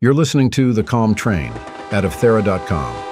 You're listening to The Calm Train out of TheraRadio.com.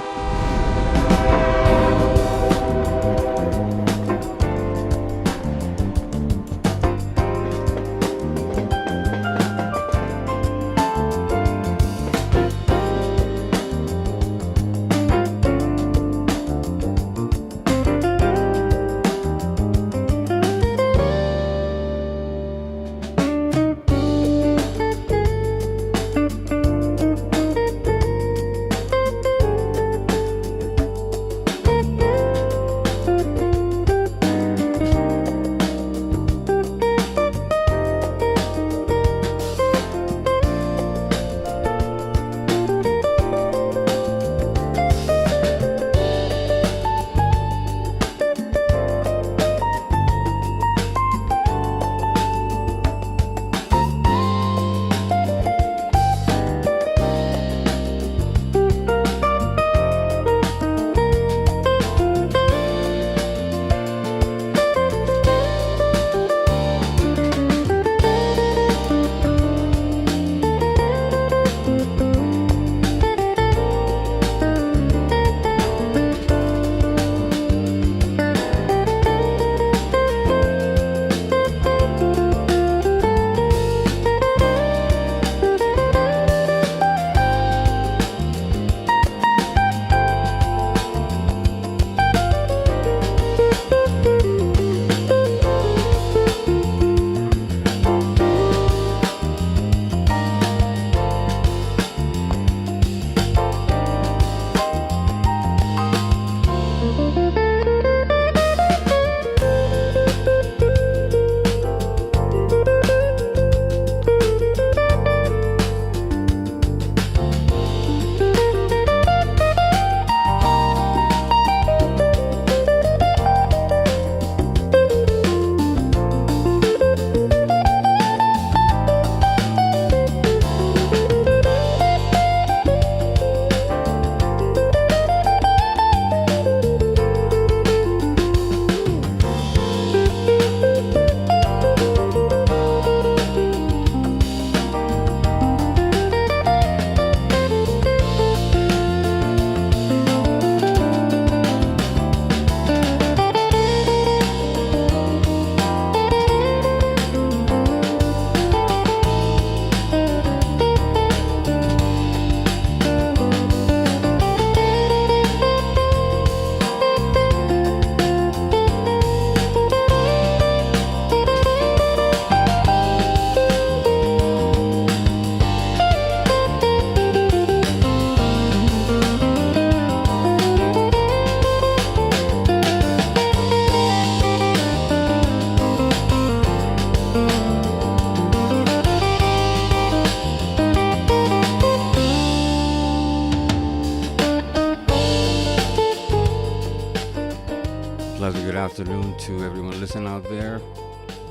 Lovely good afternoon to everyone listening out there.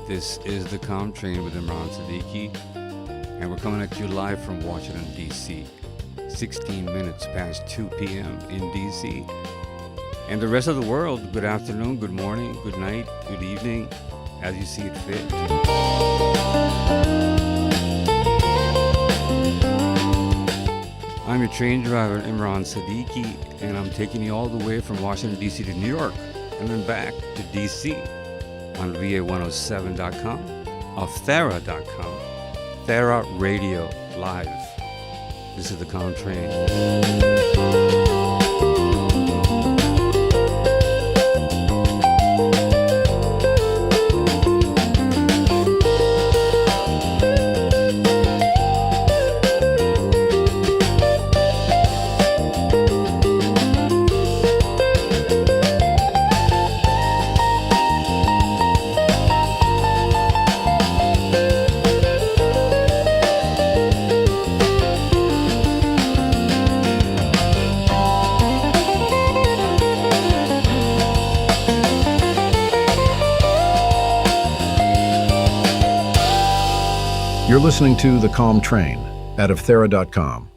This is The Calm Train with Imran Siddiqui, and we're coming at you live from Washington, D.C. 16 minutes past 2 p.m. in D.C. And the rest of the world, good afternoon, good morning, good night, good evening, as you see it fit. I'm your train driver, Imran Siddiqui, and I'm taking you all the way from Washington, D.C. to New York, and then back to D.C. on VA107.com, of Thera.com, TheraRadio Live. This is The Calm Train. You're listening to The Calm Train out of TheraRadio.com.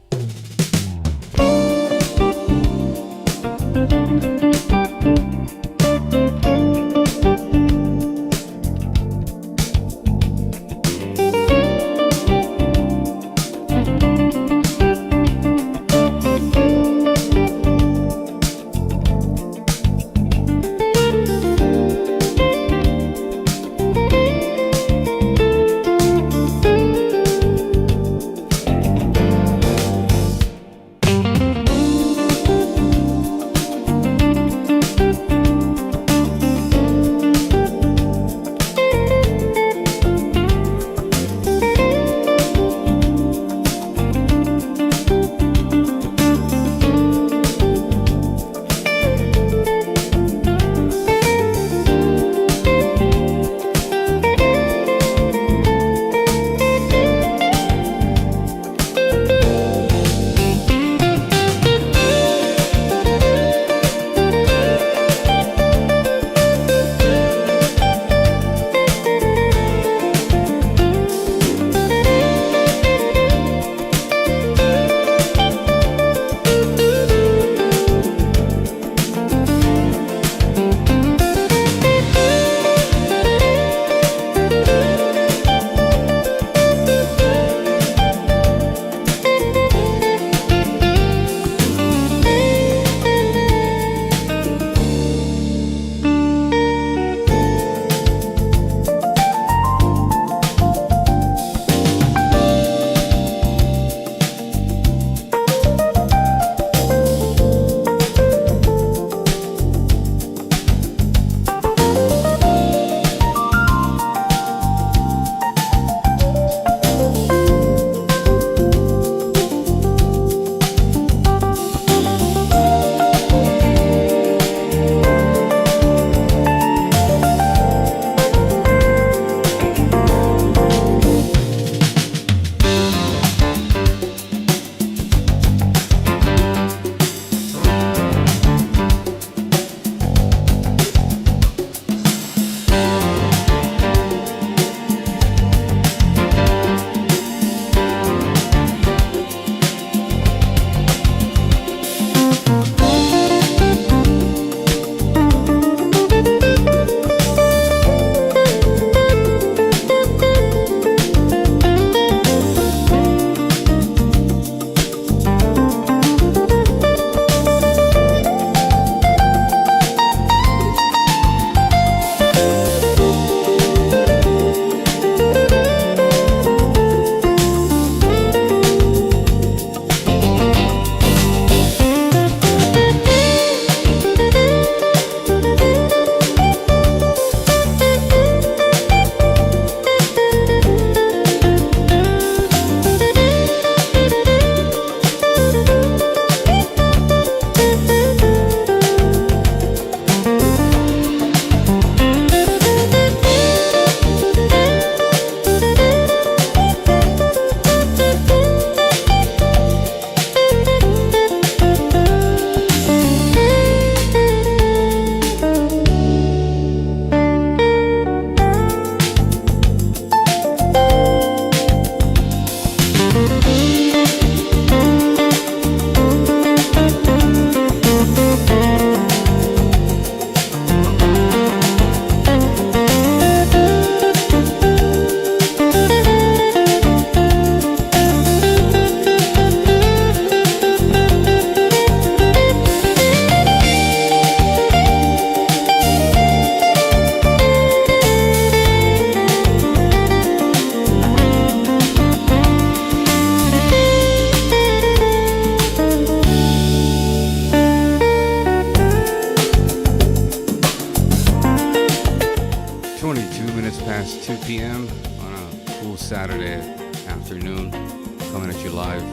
coming at you live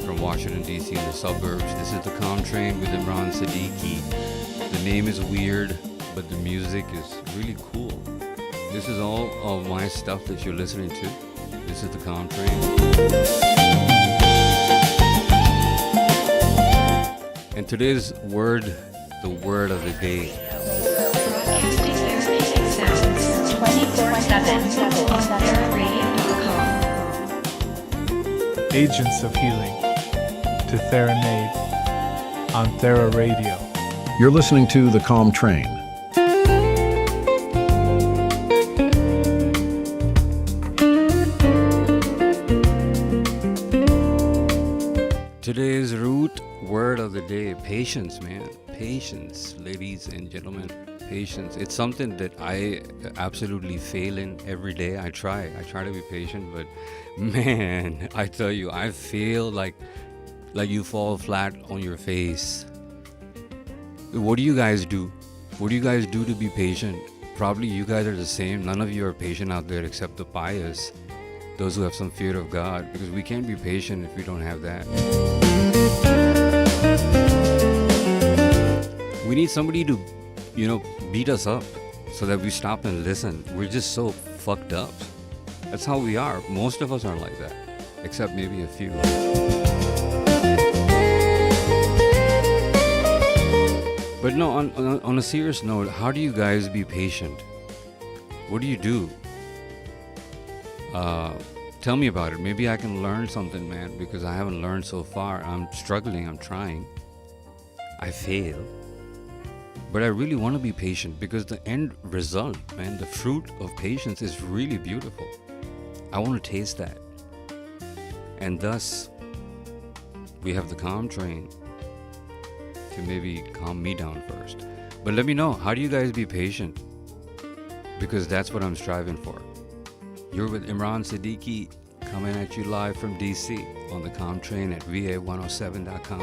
from Washington, D.C. in the suburbs. This is the Calm Train with Imran Siddiqui. The name is weird, but the music is really cool. This is all of my stuff that you're listening to. This is the Calm Train. And today's word, the word of the day. Broadcasting sounds 24/7 on TheraRadio.com. Agents of Healing to TheraRadio on TheraRadio. You're listening to The Calm Train. Today's root word of the day, patience, man. Patience, ladies and gentlemen. Patience. It's something that I absolutely fail in every day. I try to be patient, but man, I tell you, I feel like you fall flat on your face. What do you guys do? What do you guys do to be patient? Probably you guys are the same. None of you are patient out there except the pious, those who have some fear of God, because we can't be patient if we don't have that. We need somebody to, beat us up so that we stop and listen. We're just so fucked up. That's how we are. Most of us aren't like that, except maybe a few. But no, on a serious note, how do you guys be patient? What do you do? Tell me about it. Maybe I can learn something, man, because I haven't learned so far. I'm struggling. I'm trying. I fail. But I really want to be patient because the end result, man, the fruit of patience is really beautiful. I want to taste that. And thus, we have the Calm Train to maybe calm me down first. But let me know, how do you guys be patient? Because that's what I'm striving for. You're with Imran Siddiqui, coming at you live from DC on the Calm Train at va107.com.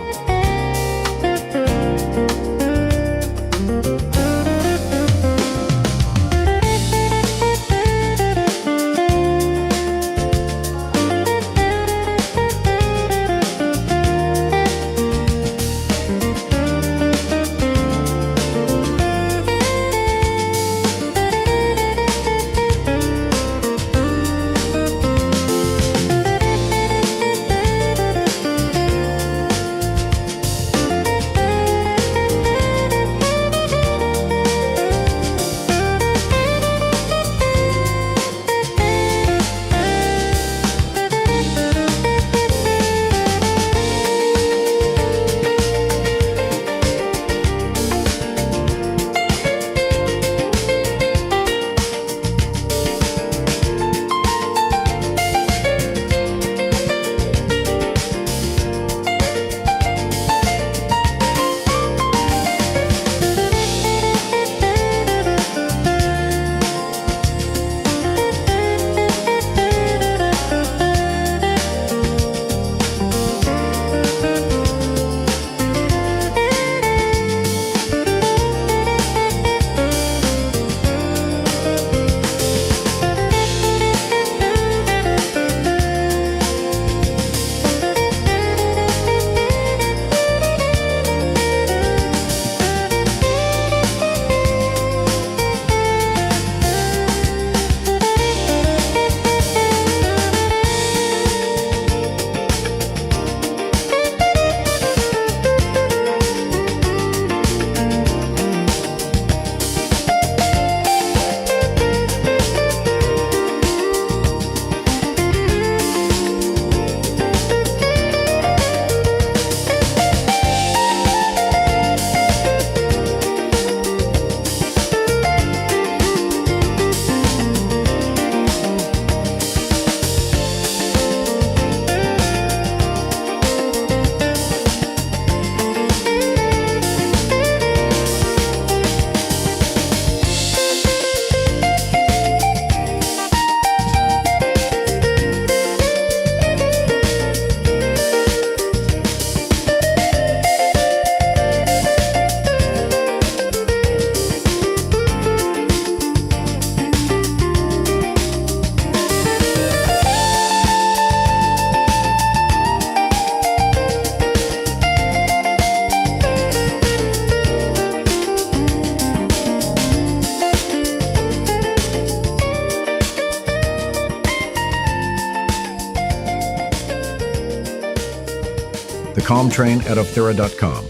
The Calm Train at TheraRadio.com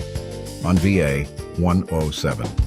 on VA 107.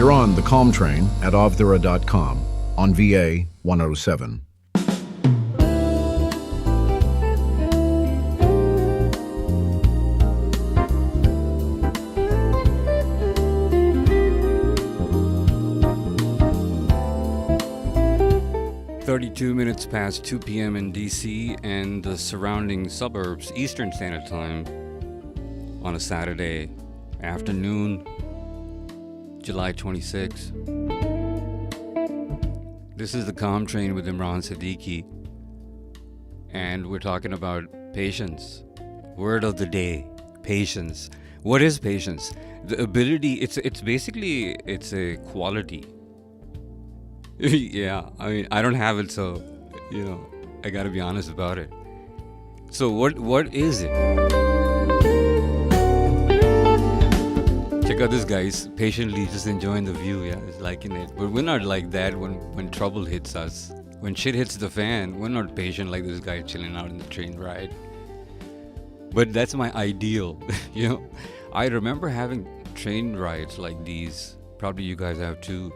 You're on The Calm Train at TheraRadio.com on VA 107. 2 minutes past 2 p.m. in DC and the surrounding suburbs, Eastern Standard Time, on a Saturday afternoon, July 26. This is the Calm Train with Imran Siddiqui, and we're talking about patience. Word of the day, patience. What is patience? The ability, it's basically, it's a quality. Yeah, I mean, I don't have it, so, I gotta be honest about it. So what is it? Check out this guy, he's patiently just enjoying the view, yeah, he's liking it. But we're not like that when trouble hits us. When shit hits the fan, we're not patient like this guy chilling out in the train ride. But that's my ideal, I remember having train rides like these. Probably you guys have too.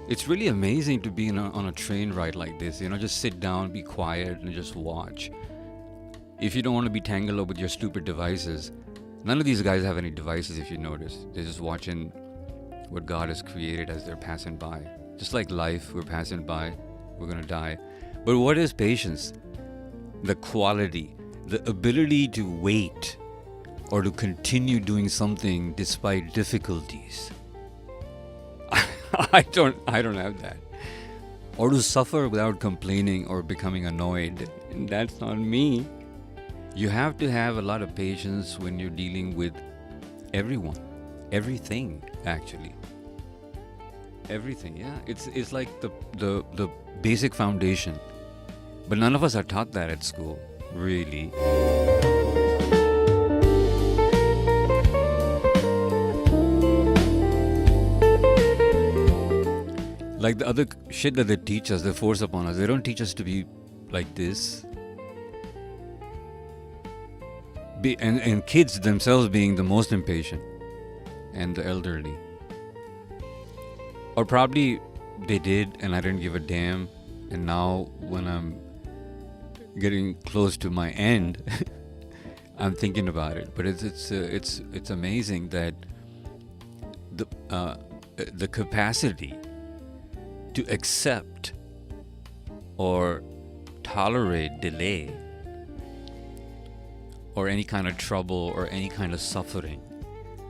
It's really amazing to be on a train ride like this, just sit down, be quiet, and just watch. If you don't want to be tangled up with your stupid devices. None of these guys have any devices, if you notice. They're just watching what God has created as they're passing by. Just like life, we're passing by, we're going to die. But what is patience? The quality, the ability to wait or to continue doing something despite difficulties. I don't have that. Or to suffer without complaining or becoming annoyed. That's not me. You have to have a lot of patience when you're dealing with everyone. Everything, actually. Everything, yeah. It's like the basic foundation. But none of us are taught that at school, really. Like the other shit that they teach us, they force upon us. They don't teach us to be like this. And kids themselves being the most impatient. And the elderly. Or probably they did and I didn't give a damn. And now when I'm getting close to my end, I'm thinking about it. But it's amazing that the capacity to accept or tolerate delay or any kind of trouble or any kind of suffering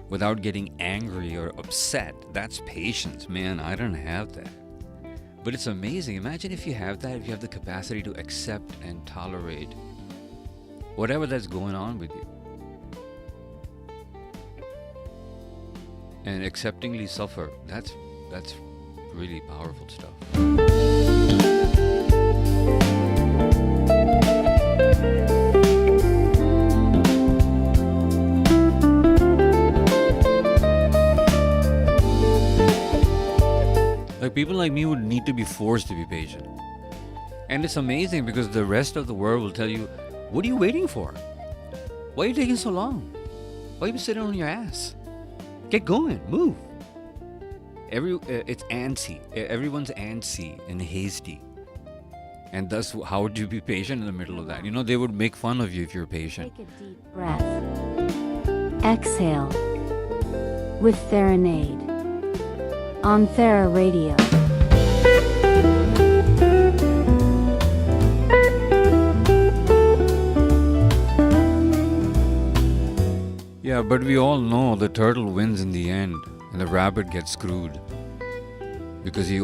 without getting angry or upset, that's patience, man. I don't have that. But it's amazing. Imagine if you have that, if you have the capacity to accept and tolerate whatever that's going on with you. And acceptingly suffer. That's really powerful stuff. Like people like me would need to be forced to be patient. And it's amazing because the rest of the world will tell you, what are you waiting for? Why are you taking so long? Why are you sitting on your ass? Get going, move. It's antsy. Everyone's antsy and hasty. And thus, how would you be patient in the middle of that? They would make fun of you if you're patient. Take a deep breath. Exhale. With TheraRadio. On TheraRadio. Yeah, but we all know the turtle wins in the end and the rabbit gets screwed because he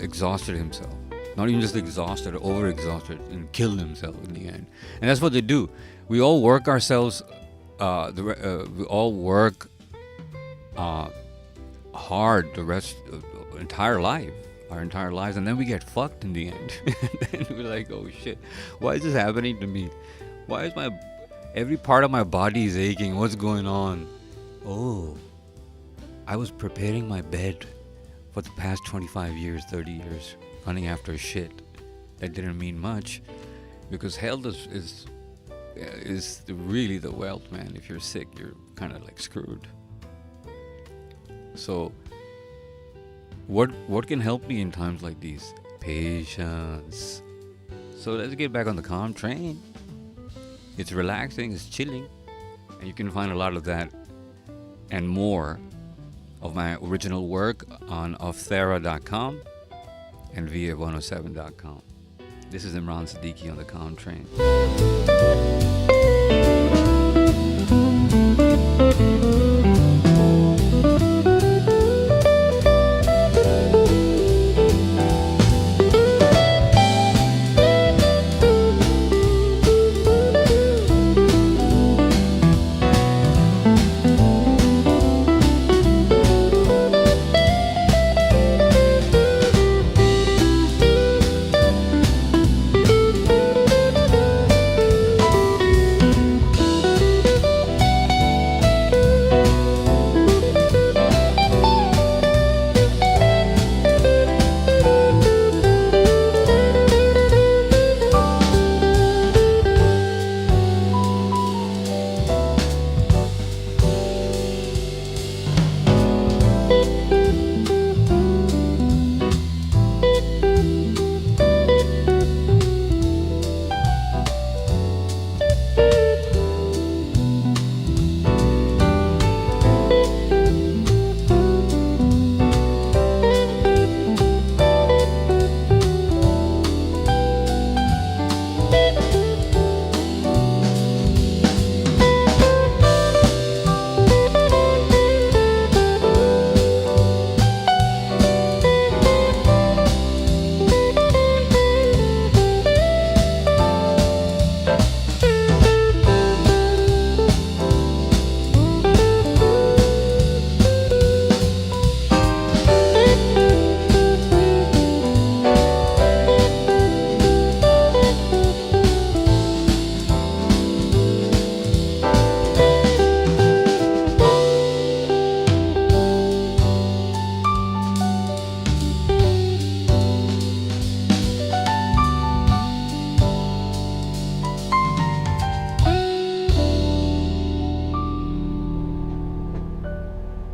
exhausted himself. Not even just exhausted, over-exhausted and killed himself in the end. And that's what they do. We all work ourselves, we all work hard the rest of our entire lives, and then we get fucked in the end. And then we're like, oh shit, why is this happening to me? Why is every part of my body is aching? What's going on? Oh, I was preparing my bed for the past 25 years, 30 years, running after shit that didn't mean much, because health is really the wealth, man. If you're sick, you're kind of like screwed. So what can help me in times like these? Patience. So let's get back on the calm train. It's relaxing, it's chilling, and you can find a lot of that and more of my original work on offthera.com and va107.com. This is Imran Siddiqui on the Calm Train.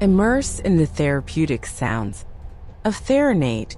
Immerse in the therapeutic sounds of TheraRadio.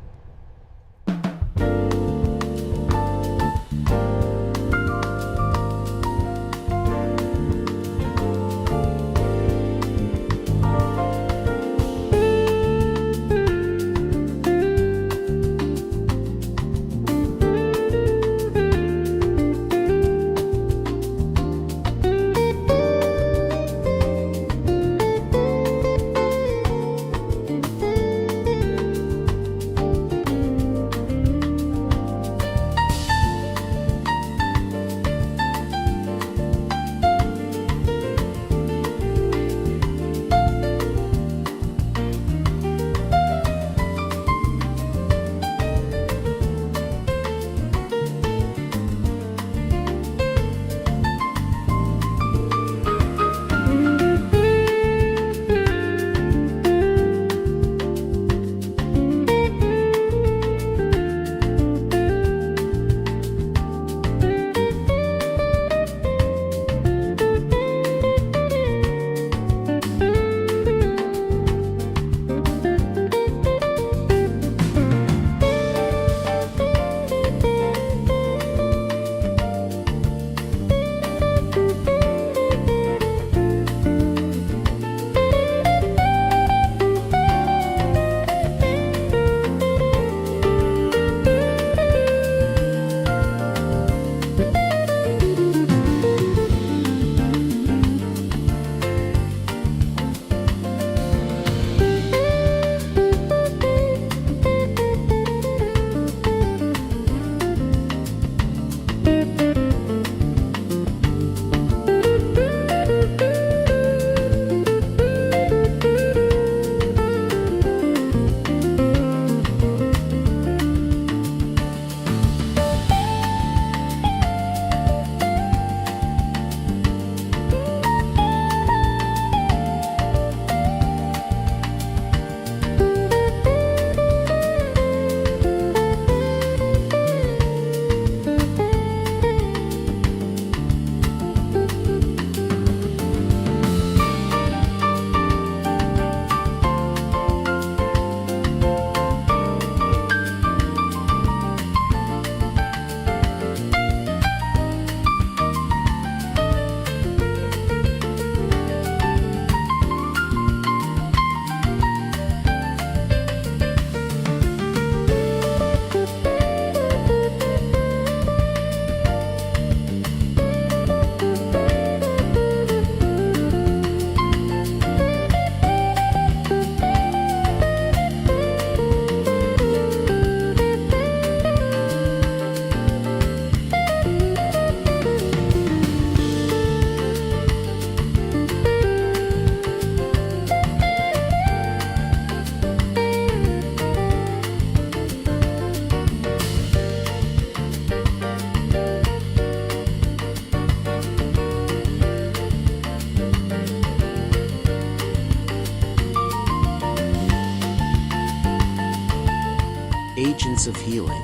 essence of healing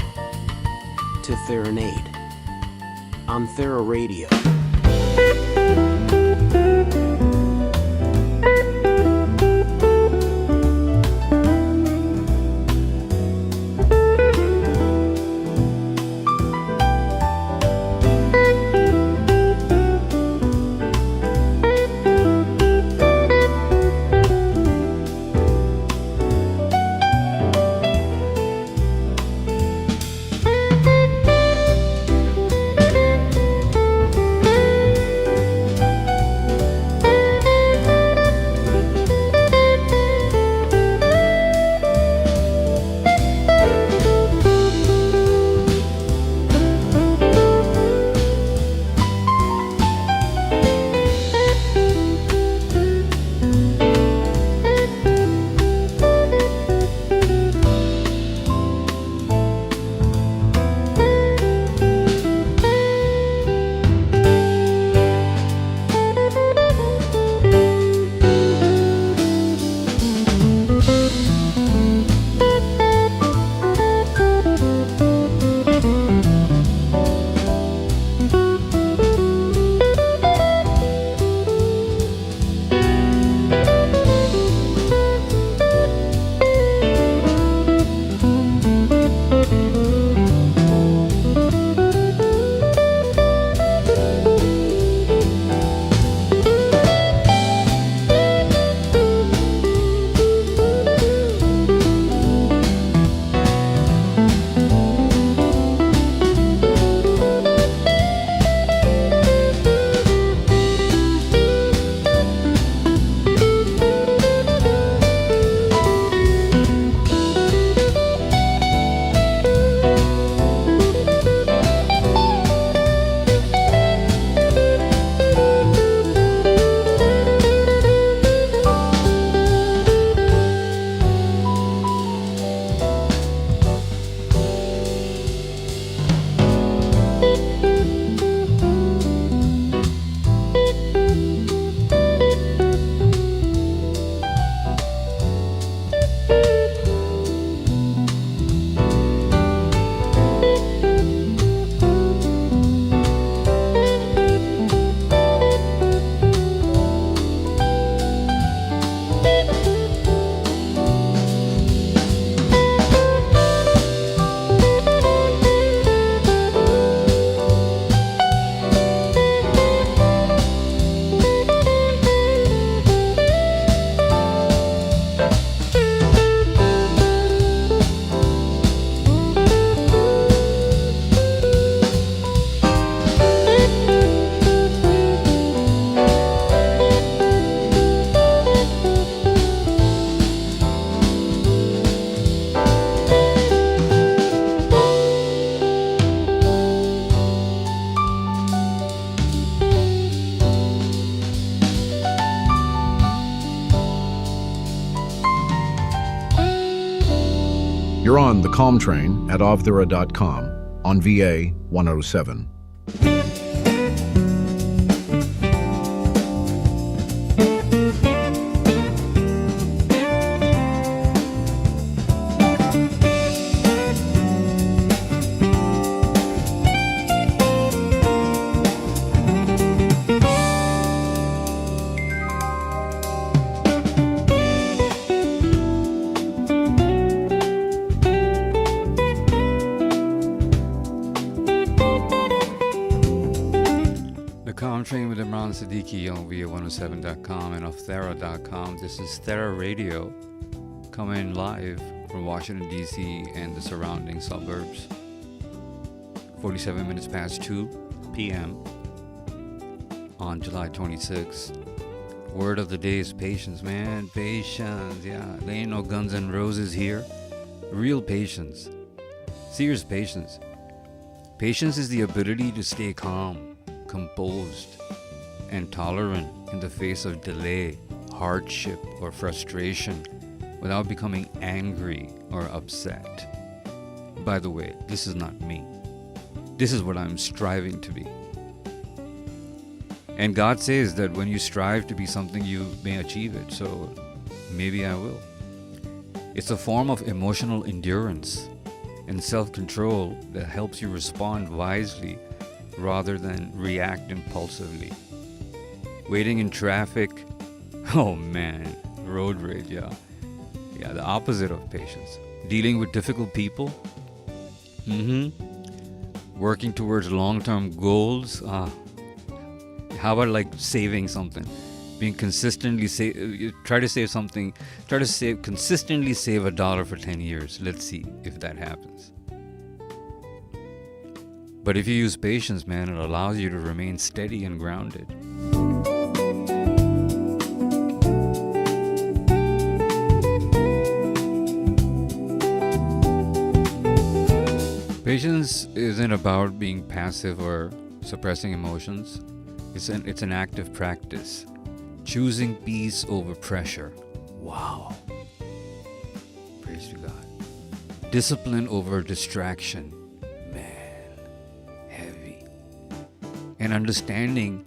to TheraRadio on TheraRadio. You're on the Calm Train at ovthera.com on VA 107. Train with Imran Siddiqui on VA107.com and TheraRadio.com. This is TheraRadio coming live from Washington, D.C. and the surrounding suburbs. 47 minutes past 2 p.m. on July 26th. Word of the day is patience, man. Patience, yeah. There ain't no guns and roses here. Real patience. Serious patience. Patience is the ability to stay calm, composed, and tolerant in the face of delay, hardship, or frustration without becoming angry or upset. By the way, this is not me. This is what I'm striving to be. And God says that when you strive to be something, you may achieve it. So maybe I will. It's a form of emotional endurance. and self-control that helps you respond wisely rather than react impulsively. Waiting in traffic, oh man, road rage, yeah, the opposite of patience. Dealing with difficult people, working towards long-term goals. How about like saving something? Being consistently try to save consistently save $1 for 10 years. Let's see if that happens. But if you use patience, man, it allows you to remain steady and grounded. Patience isn't about being passive or suppressing emotions. It's an active practice. Choosing peace over pressure. Wow. Praise to God. Discipline over distraction. Man, heavy. And understanding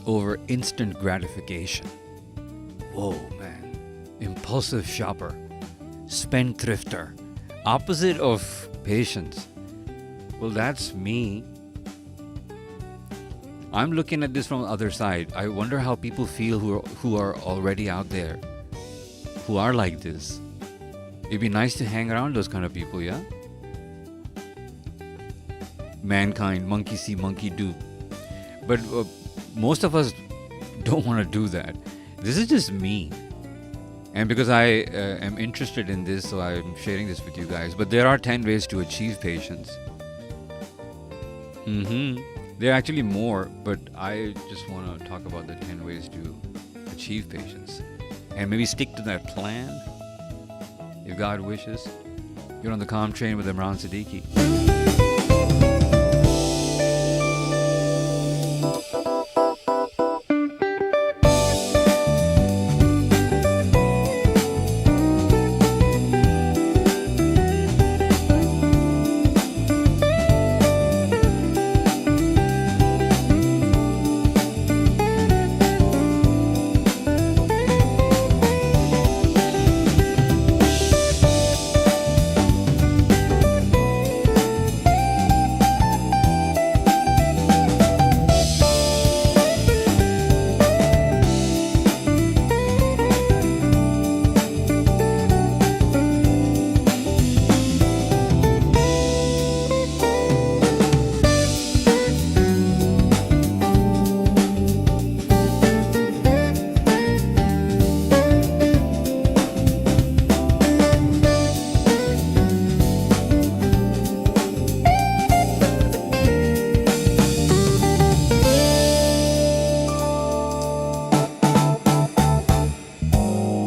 over instant gratification. Whoa, man. Impulsive shopper. Spendthrifter. Opposite of patience. Well, that's me. I'm looking at this from the other side. I wonder how people feel who are already out there, who are like this. It'd be nice to hang around those kind of people, yeah? Mankind, monkey see, monkey do. But most of us don't want to do that. This is just me. And because I am interested in this, so I'm sharing this with you guys. But there are 10 ways to achieve patience. There are actually more, but I just want to talk about the 10 ways to achieve patience. And maybe stick to that plan, if God wishes. You're on the Calm Train with Imran Siddiqui.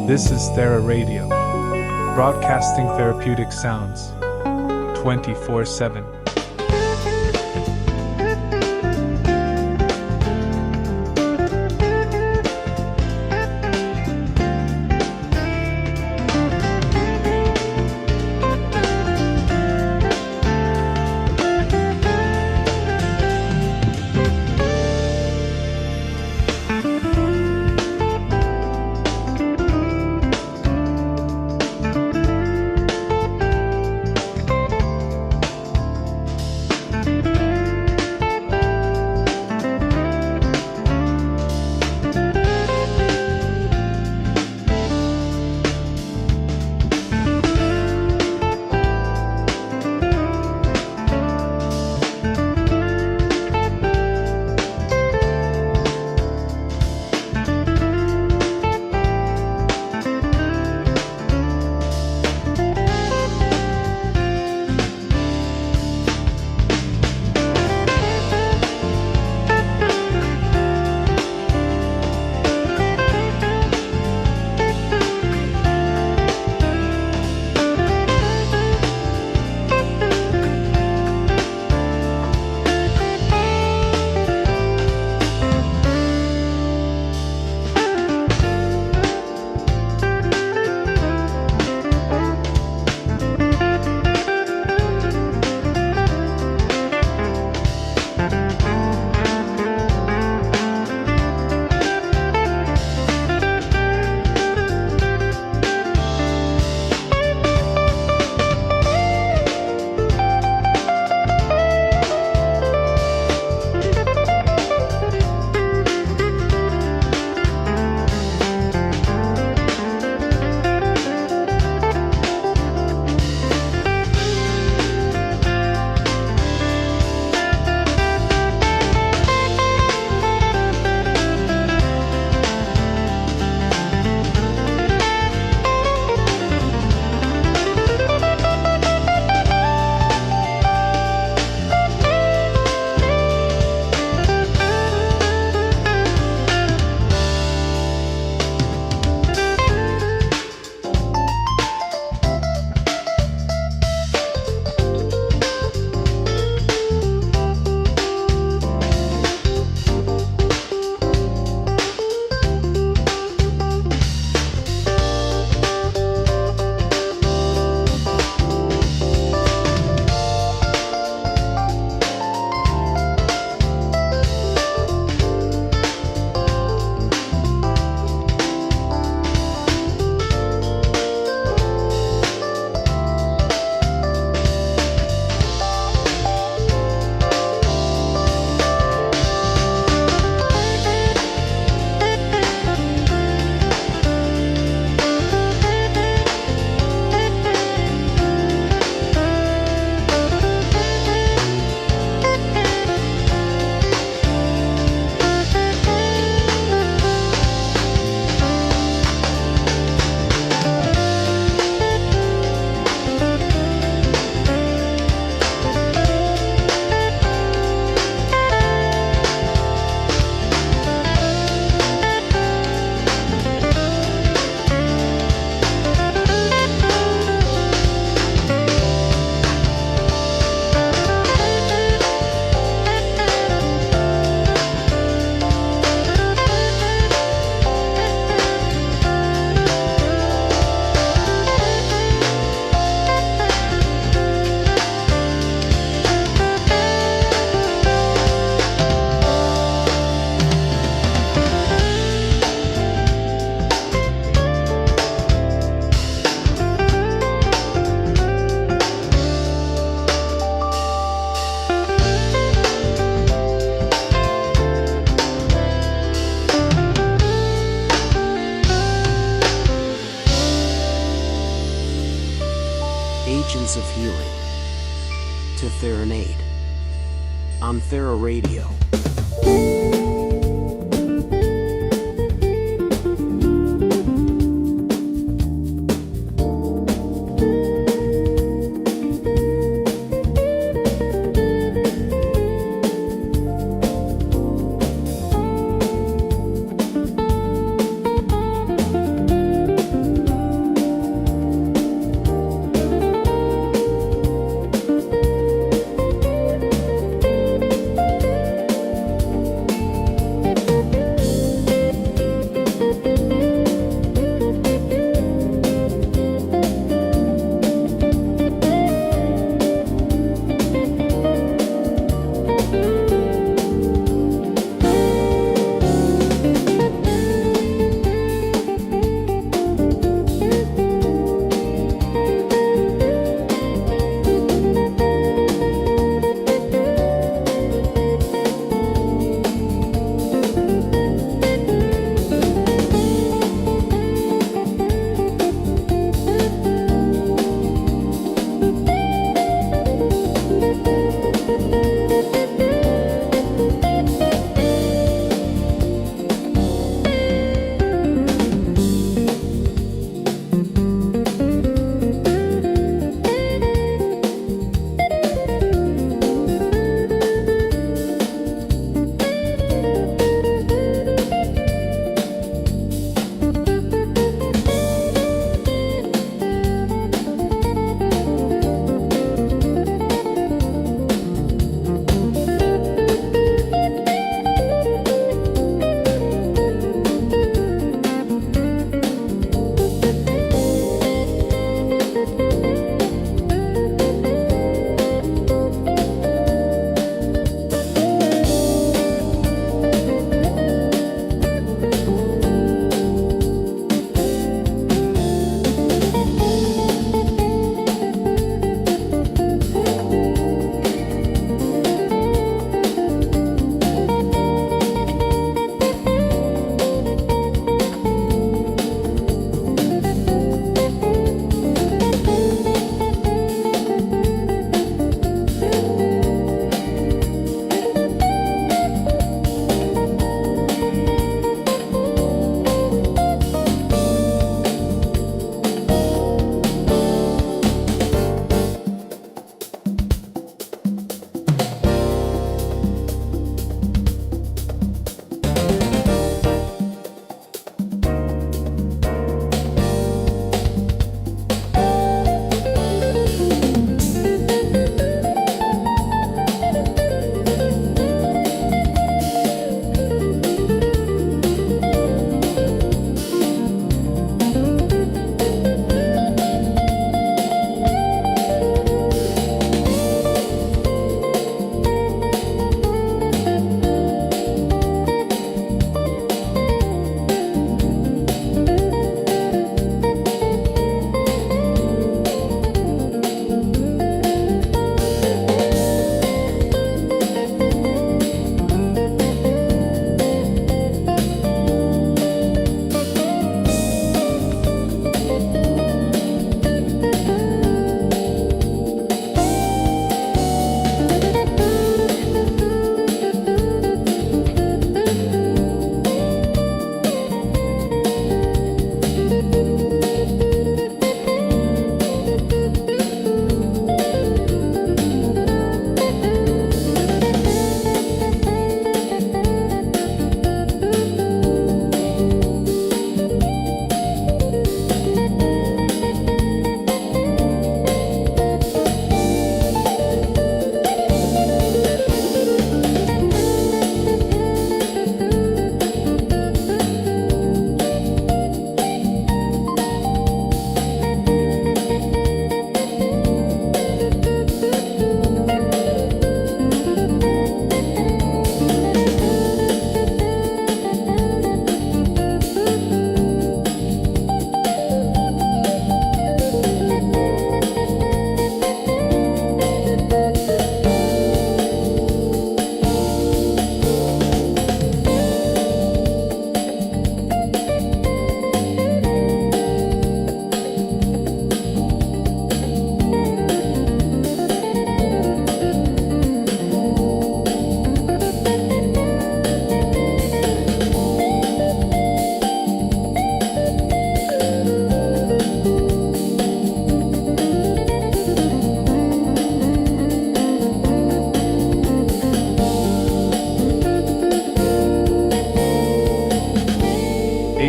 This is TheraRadio, broadcasting therapeutic sounds 24/7. on TheraRadio.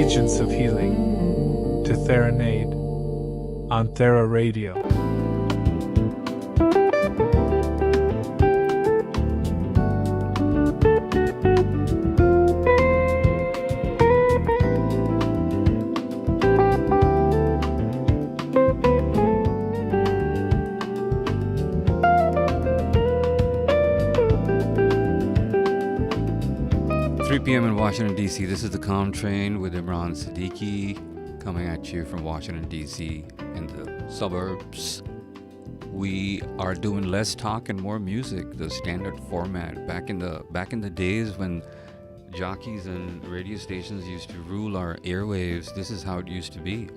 agents of healing to TheraRadio on TheraRadio. 3 p.m. in Washington, D.C. This is the Calm Train with Imran Siddiqui coming at you from Washington, D.C. in the suburbs. We are doing less talk and more music, the standard format. Back in the days when jockeys and radio stations used to rule our airwaves, this is how it used to be.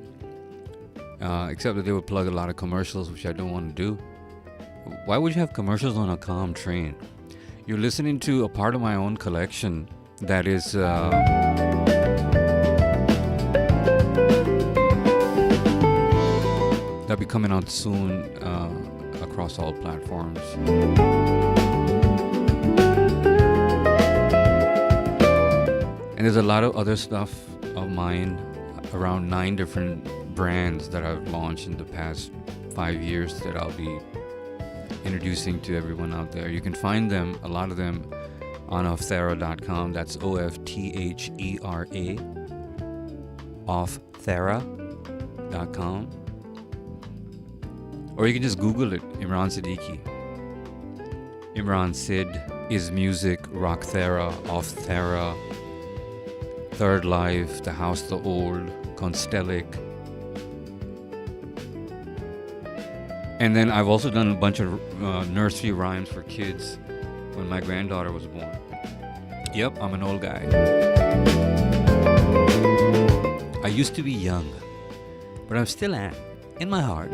Except that they would plug a lot of commercials, which I don't want to do. Why would you have commercials on a Calm Train? You're listening to a part of my own collection that is that'll be coming out soon across all platforms. And there's a lot of other stuff of mine, around 9 different brands that I've launched in the past 5 years that I'll be introducing to everyone out there. You can find them, a lot of them, on offthera.com. That's OFTHERA, offthera.com. Or you can just Google it, Imran Siddiqui. Imran Sid is music, Rock Thera, Off Thera, Third Life, The House the Old, Constellic. And then I've also done a bunch of nursery rhymes for kids when my granddaughter was born. Yep, I'm an old guy. I used to be young, but I still am, in my heart.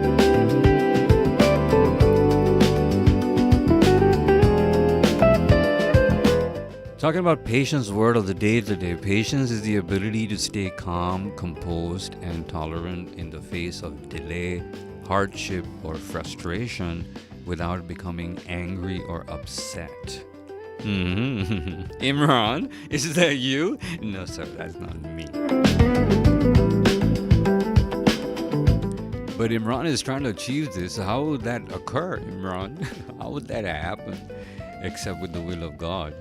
Talking about patience, word of the day today. Patience is the ability to stay calm, composed, and tolerant in the face of delay, hardship, or frustration without becoming angry or upset. Imran, is that you? No, sir, that's not me. But Imran is trying to achieve this. How would that occur, Imran? How would that happen? Except with the will of God.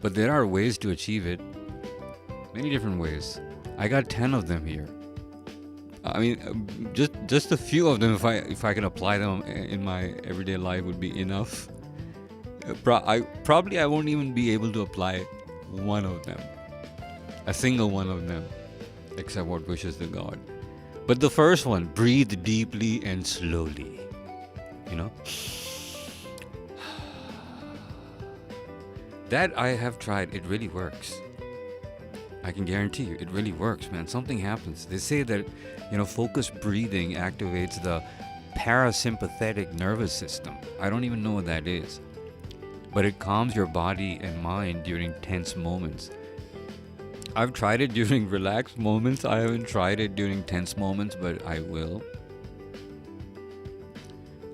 But there are ways to achieve it. Many different ways. I got 10 of them here. I mean, just a few of them, if I can apply them in my everyday life, would be enough. I won't even be able to apply one of them, a single one of them, except what wishes the God. But the first one, breathe deeply and slowly. You know, that I have tried. It really works. I can guarantee you, it really works, man. Something happens. They say that, focused breathing activates the parasympathetic nervous system. I don't even know what that is. But it calms your body and mind during tense moments. I've tried it during relaxed moments. I haven't tried it during tense moments, but I will.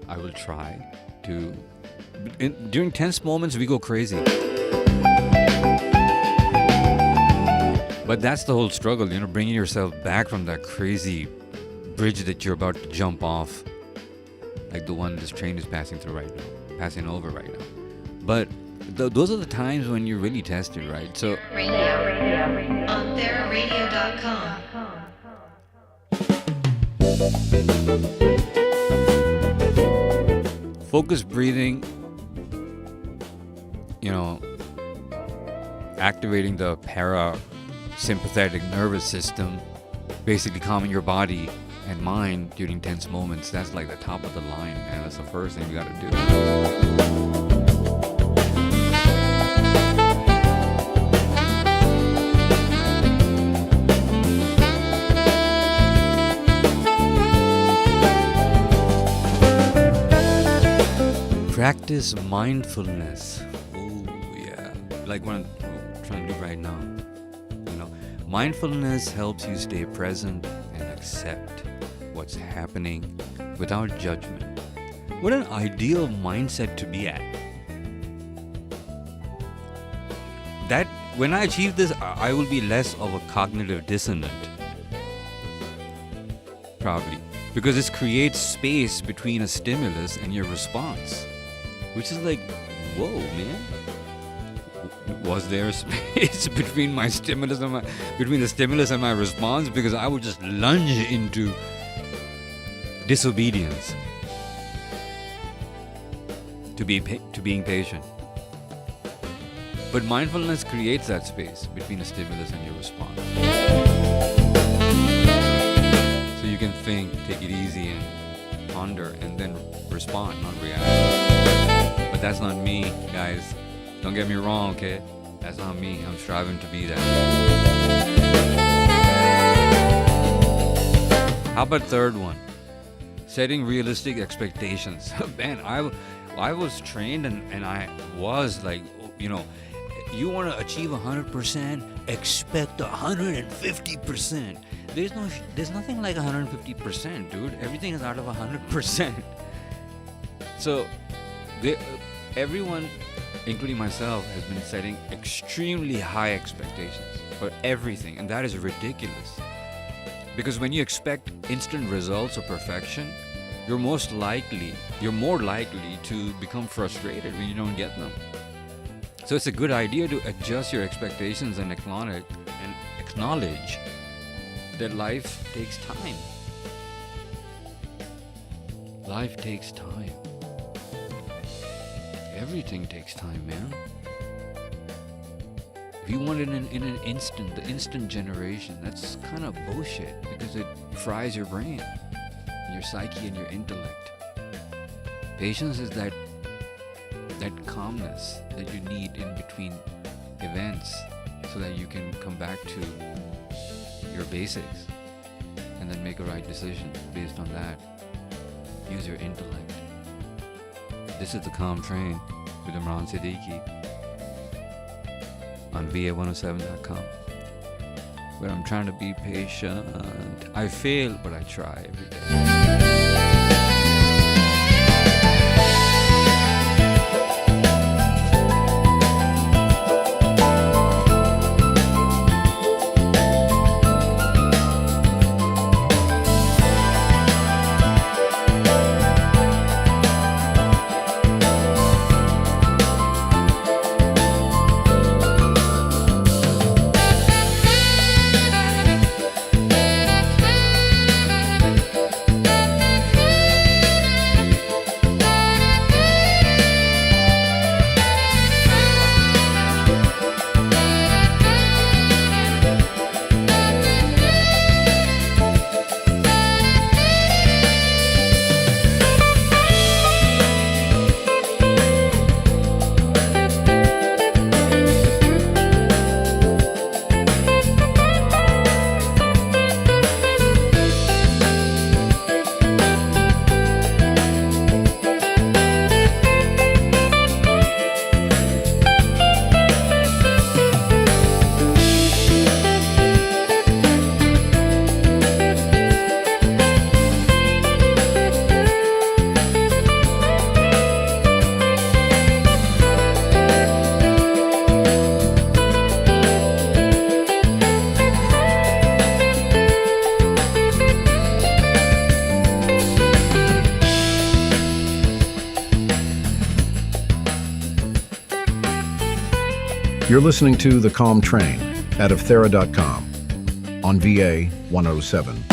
I will try to. During tense moments, we go crazy. But that's the whole struggle, bringing yourself back from that crazy bridge that you're about to jump off. Like the one this train is passing over right now. But those are the times when you're really tested, right? So Radio on TheraRadio.com. focused breathing, activating the parasympathetic nervous system, basically calming your body and mind during tense moments. That's like the top of the line, man. That's the first thing you gotta do. Practice mindfulness. Oh, yeah. Like what I'm trying to do right now. Mindfulness helps you stay present and accept what's happening without judgment. What an ideal mindset to be at. that when I achieve this, I will be less of a cognitive dissonant. Probably. Because this creates space between a stimulus and your response. Which is like, whoa, man. Was there a space between my stimulus and between the stimulus and my response? Because I would just lunge into disobedience to being patient. But mindfulness creates that space between a stimulus and your response. So you can think, take it easy, and ponder, and then respond, not react. But that's not me, guys. Don't get me wrong, okay? That's not me. I'm striving to be that. How about third one? Setting realistic expectations. Man, I was trained and I was like, you want to achieve 100%, expect 150%. There's nothing like 150%, dude. Everything is out of 100%. So, everyone, including myself, has been setting extremely high expectations for everything, and that is ridiculous. Because when you expect instant results or perfection, you're more likely to become frustrated when you don't get them. So it's a good idea to adjust your expectations and acknowledge that life takes time. Life takes time. Everything takes time, man. If you want it in an instant, the instant generation, that's kind of bullshit because it fries your brain, your psyche, and your intellect. Patience is that calmness that you need in between events so that you can come back to your basics and then make a right decision based on that. Use your intellect. This is the Calm Train with Imran Siddiqui on va107.com, where I'm trying to be patient. I fail, but I try every day. You're listening to The Calm Train out of TheraRadio.com on VA 107.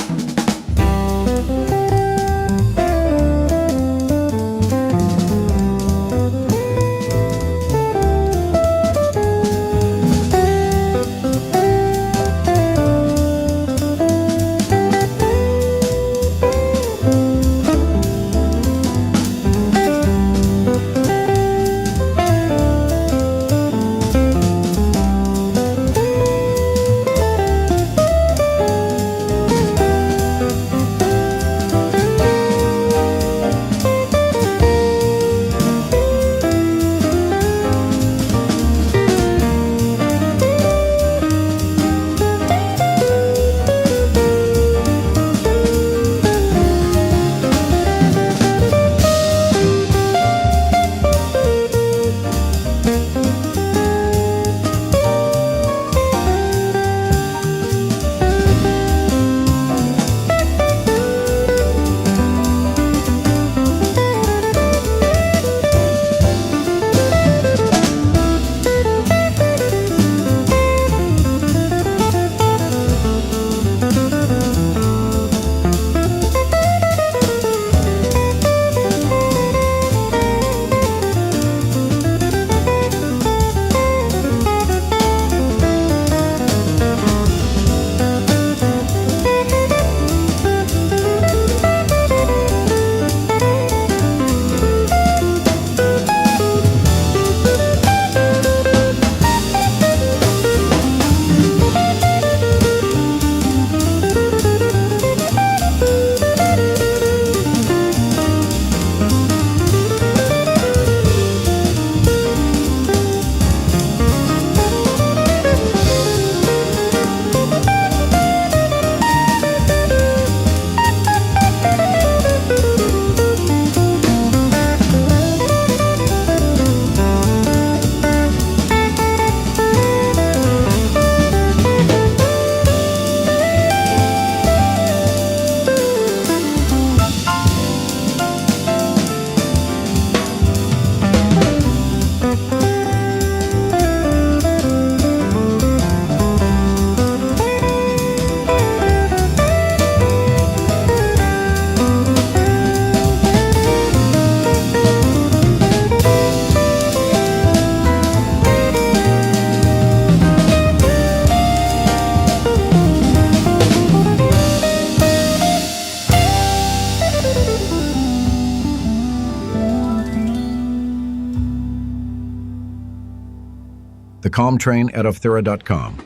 The Calm Train at TheraRadio.com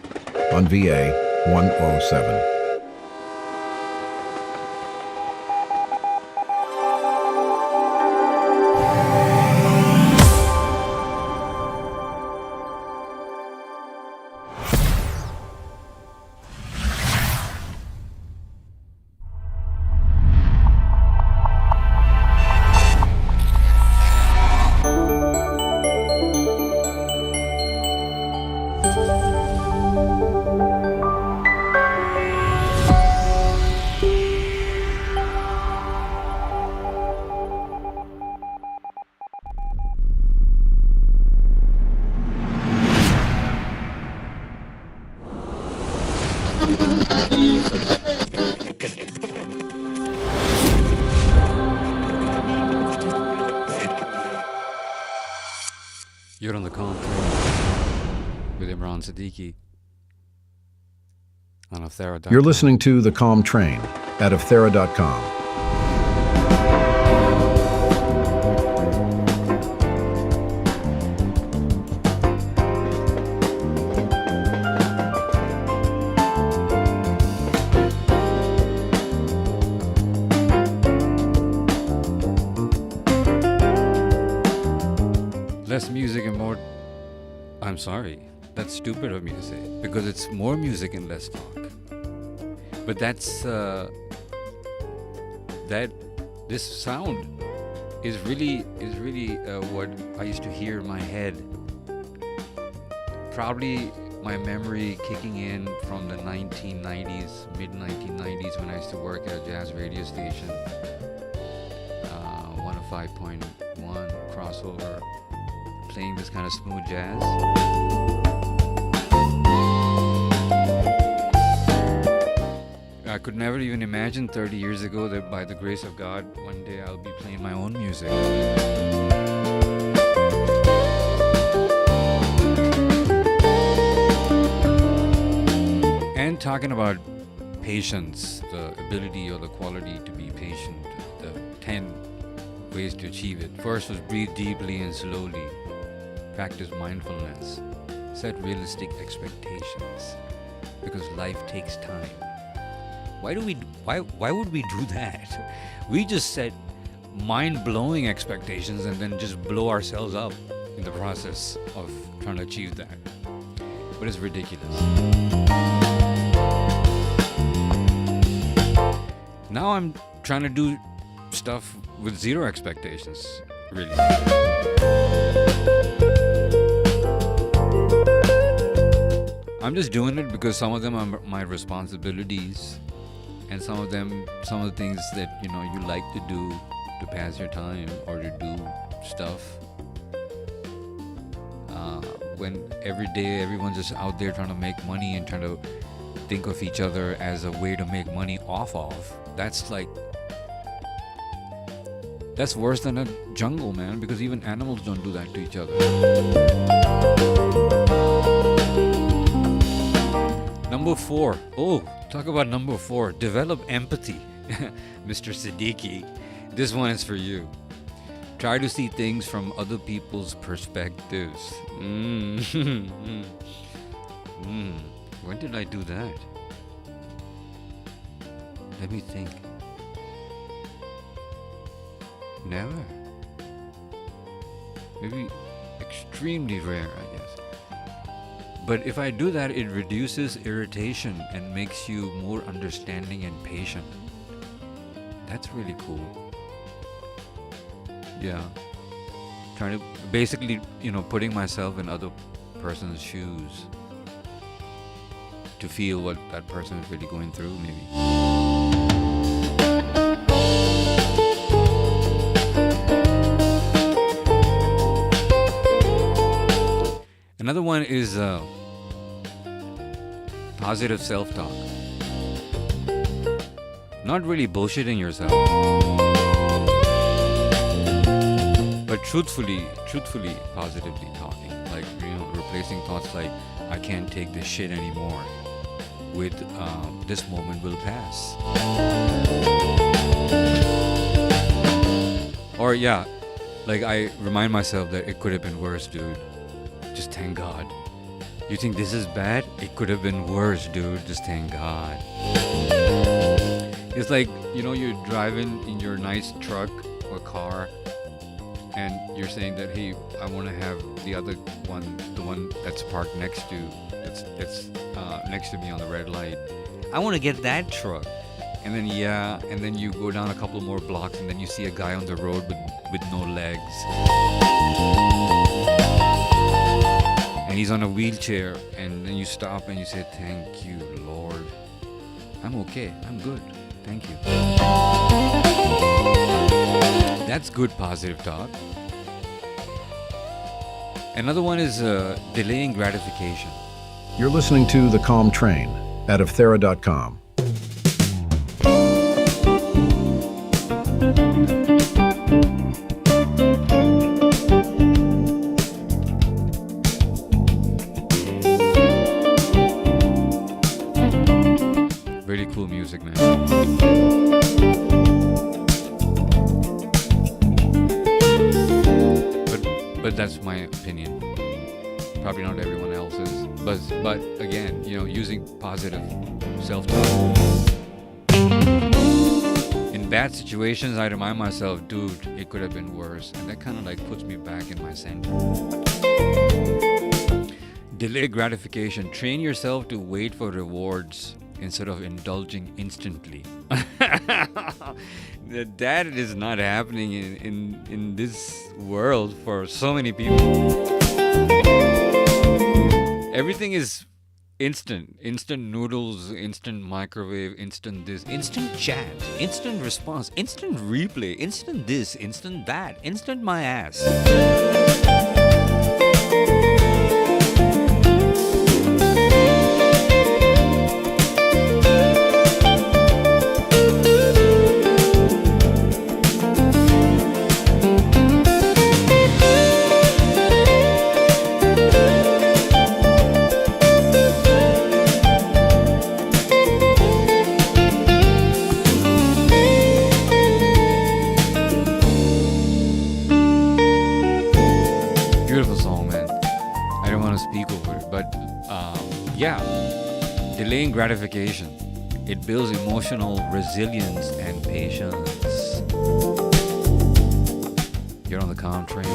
on VA 107. You're on the Calm Train with Imran Siddiqui on TheraRadio. You're listening to The Calm Train at TheraRadio.com. Less music and more. I'm sorry, that's stupid of me to say, because it's more music and less talk. But that's this sound is really what I used to hear in my head. Probably my memory kicking in from the 1990s, mid 1990s, when I used to work at a jazz radio station, 105.1 crossover, playing this kind of smooth jazz. I could never even imagine 30 years ago that by the grace of God, one day I'll be playing my own music. And talking about patience, the ability or the quality to be patient, the 10 ways to achieve it. First was breathe deeply and slowly. Practice mindfulness. Set realistic expectations, because life takes time. Why would we do that? We just set mind-blowing expectations and then just blow ourselves up in the process of trying to achieve that. But it's ridiculous. Now I'm trying to do stuff with zero expectations, really. I'm just doing it because some of them are my responsibilities, and some of the things that you like to do to pass your time or to do stuff. When every day everyone's just out there trying to make money and trying to think of each other as a way to make money off of, that's worse than a jungle, man, because even animals don't do that to each other. Number 4. Oh, talk about number 4. Develop empathy. Mr. Siddiqui, this one is for you. Try to see things from other people's perspectives. When did I do that? Let me think. Never. Maybe extremely rare, I guess. But if I do that, it reduces irritation and makes you more understanding and patient. That's really cool. Yeah. Trying to basically, putting myself in other person's shoes to feel what that person is really going through, maybe. Another one is positive self-talk. Not really bullshitting yourself, but truthfully, positively talking. Like, replacing thoughts like, I can't take this shit anymore, with this moment will pass. Or like I remind myself that it could have been worse, dude. Just thank God. You think this is bad? It could have been worse, dude. Just thank God. It's like, you're driving in your nice truck or car, and you're saying that, hey, I want to have the other one, the one that's parked next to next to me on the red light. I want to get that truck. And then you go down a couple more blocks, and then you see a guy on the road with no legs. And he's on a wheelchair, and then you stop and you say, thank you, Lord. I'm okay. I'm good. Thank you. That's good positive talk. Another one is delaying gratification. You're listening to The Calm Train out of TheraRadio.com. Really cool music, man. But that's my opinion. Probably not everyone else's. But again, using positive self-talk. In bad situations, I remind myself, dude, it could have been worse. And that kind of like puts me back in my center. Delay gratification. Train yourself to wait for rewards instead of indulging instantly. That is not happening in this world for so many people. Everything is instant noodles, instant microwave, instant this, instant chat, instant response, instant replay, instant this, instant that, instant my ass. Delaying gratification. It builds emotional resilience and patience. You're on the calm train.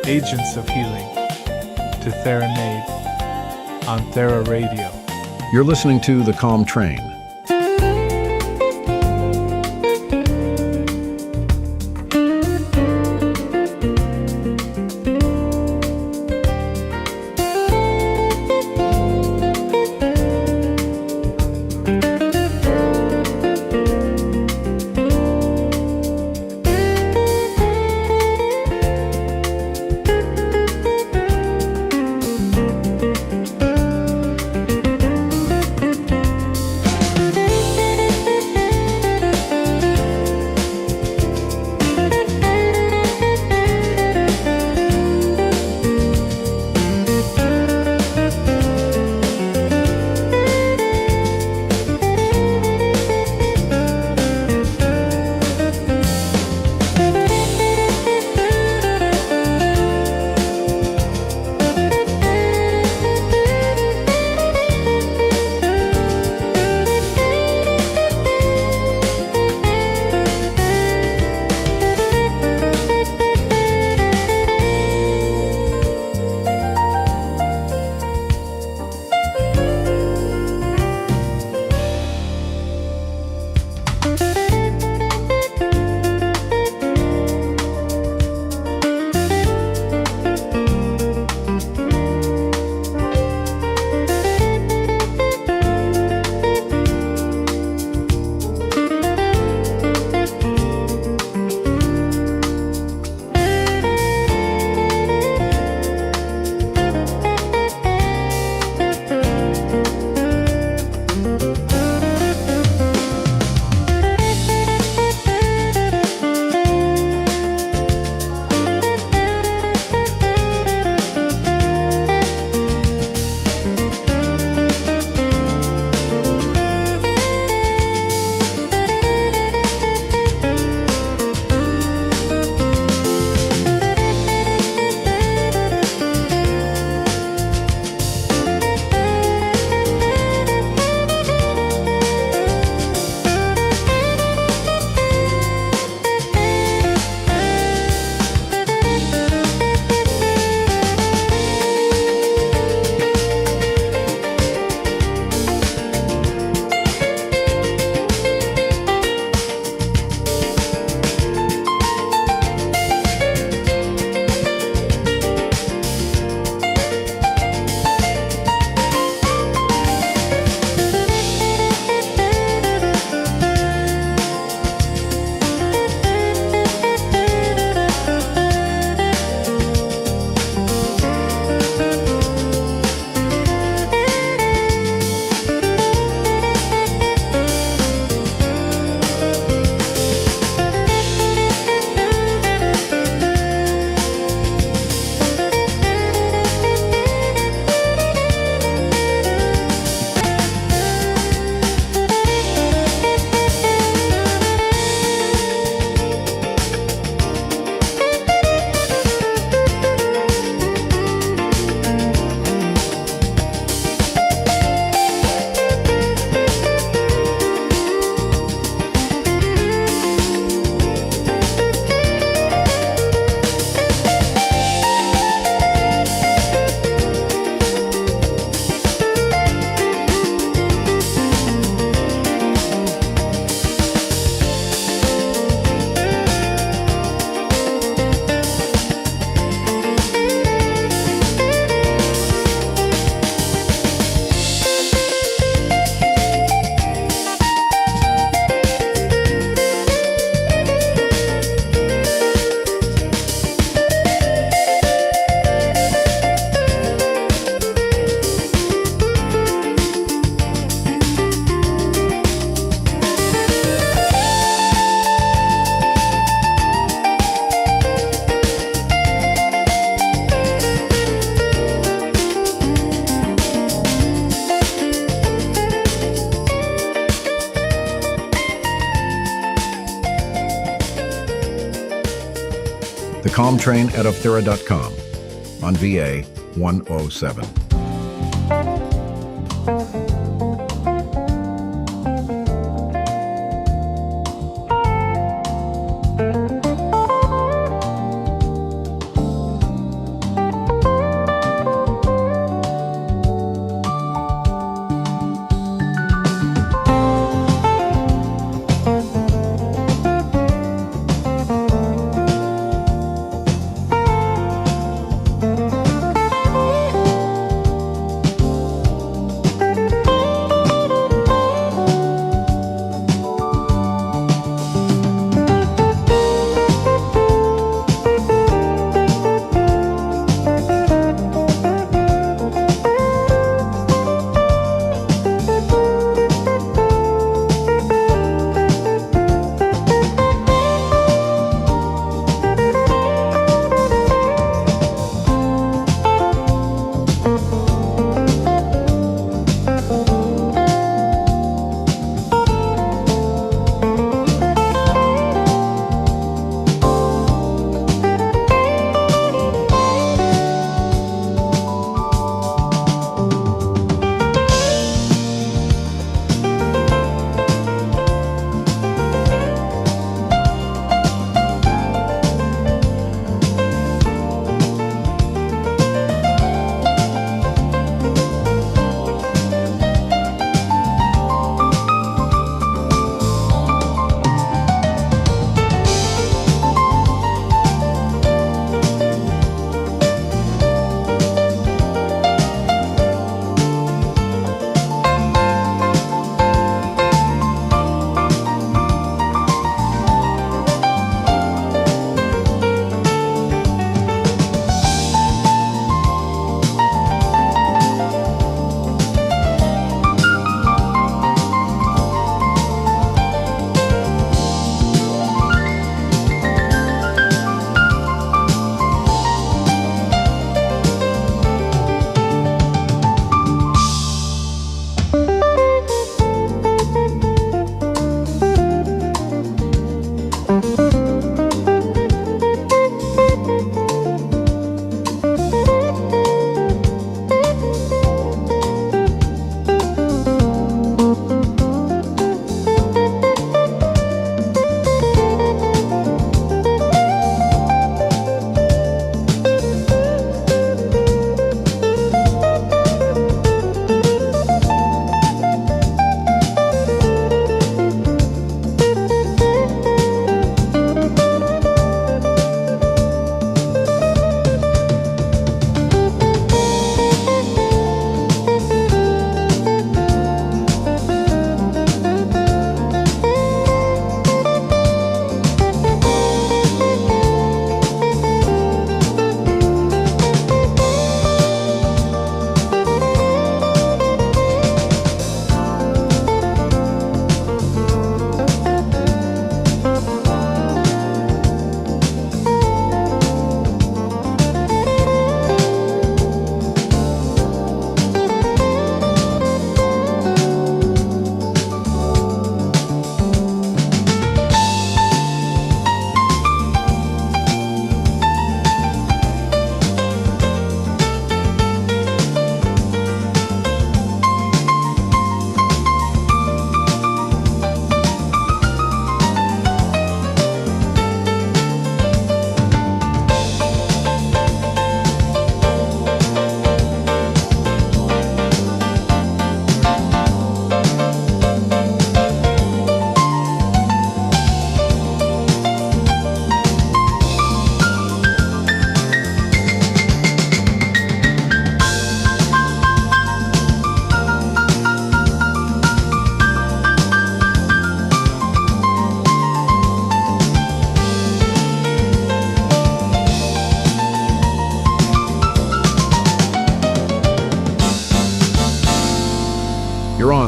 Agents of Healing to Theranade on TheraRadio. You're listening to The Calm Train. The Calm Train at TheraRadio.com on VA 107.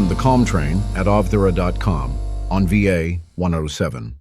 on the Calm Train at ovthera.com on VA 107.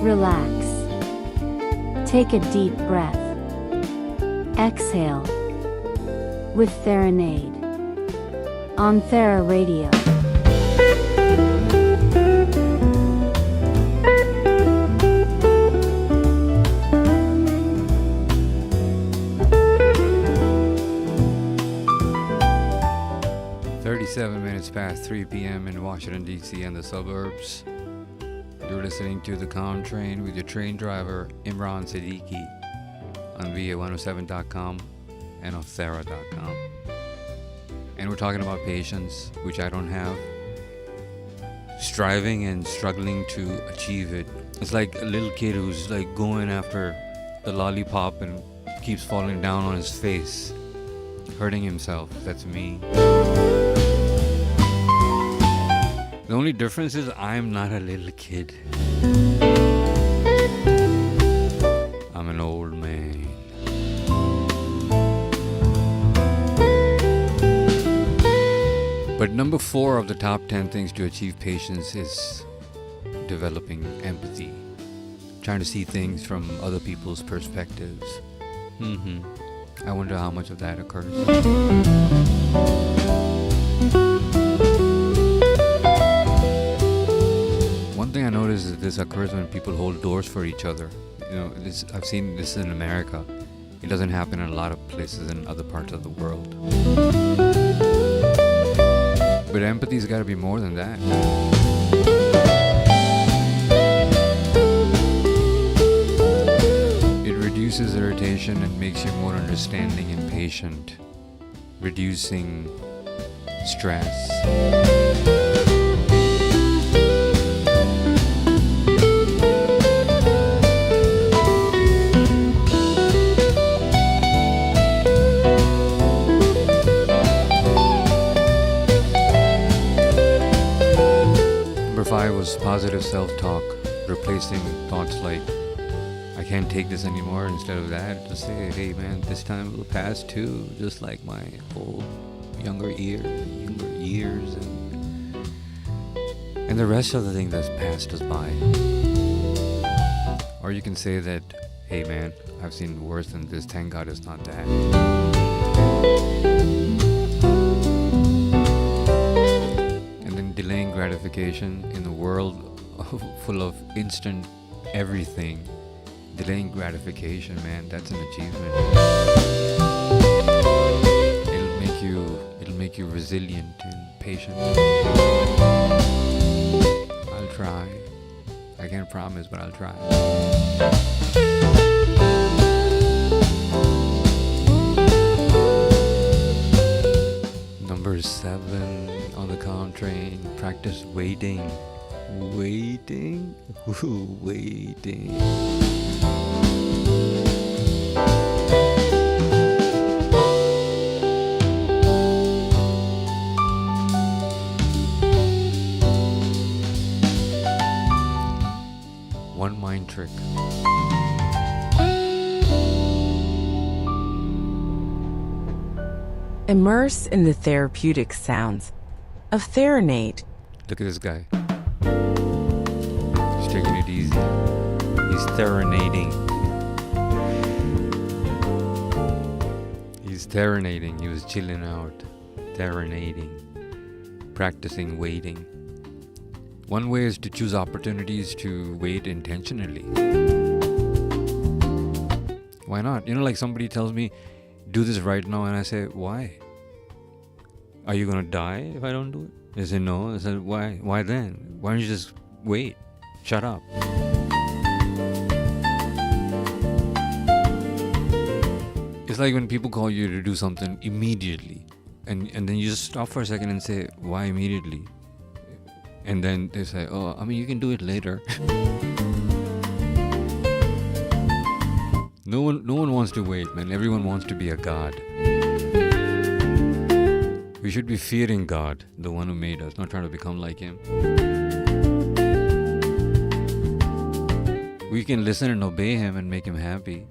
Relax. Take a deep breath. Exhale. With TheraRadio. On TheraRadio. Minutes past 3 p.m. in Washington, D.C. and the suburbs. You're listening to The Calm Train with your train driver, Imran Siddiqui, on VA107.com and on Thera.com. And we're talking about patience, which I don't have. Striving and struggling to achieve it. It's like a little kid who's like going after the lollipop and keeps falling down on his face, hurting himself. That's me. The only difference is I'm not a little kid. I'm an old man. Number 4 of the top 10 things to achieve patience is developing empathy. Trying to see things from other people's perspectives. I wonder how much of that occurs. One thing I notice is this occurs when people hold doors for each other. I've seen this in America. It doesn't happen in a lot of places in other parts of the world. But empathy's got to be more than that. It reduces irritation and makes you more understanding and patient, reducing stress. Was positive self-talk, replacing thoughts like I can't take this anymore. Instead of that, just say, hey man, this time will pass too, just like my old younger years, and the rest of the thing that's passed us by. Or you can say that, hey man, I've seen worse than this, thank God it's not that. Delaying gratification in a world full of instant everything. Delaying gratification, man, that's an achievement. It'll make you resilient and patient. I'll try. I can't promise, but I'll try. Number 7 on the calm train, practice waiting. Waiting? Waiting. One mind trick. Immerse in the therapeutic sounds of TheraRadio. Look at this guy. He's taking it easy. He's TheraRading. He's TheraRading. He was chilling out. TheraRading. Practicing waiting. One way is to choose opportunities to wait intentionally. Why not? Like somebody tells me, do this right now, and I say, why? Are you gonna die if I don't do it? They say no. I said, why? Why then? Why don't you just wait? Shut up. It's like when people call you to do something immediately, and then you just stop for a second and say, why immediately? And then they say, oh, you can do it later. No one wants to wait, man. Everyone wants to be a god. We should be fearing God, the one who made us, not trying to become like him. We can listen and obey him and make him happy.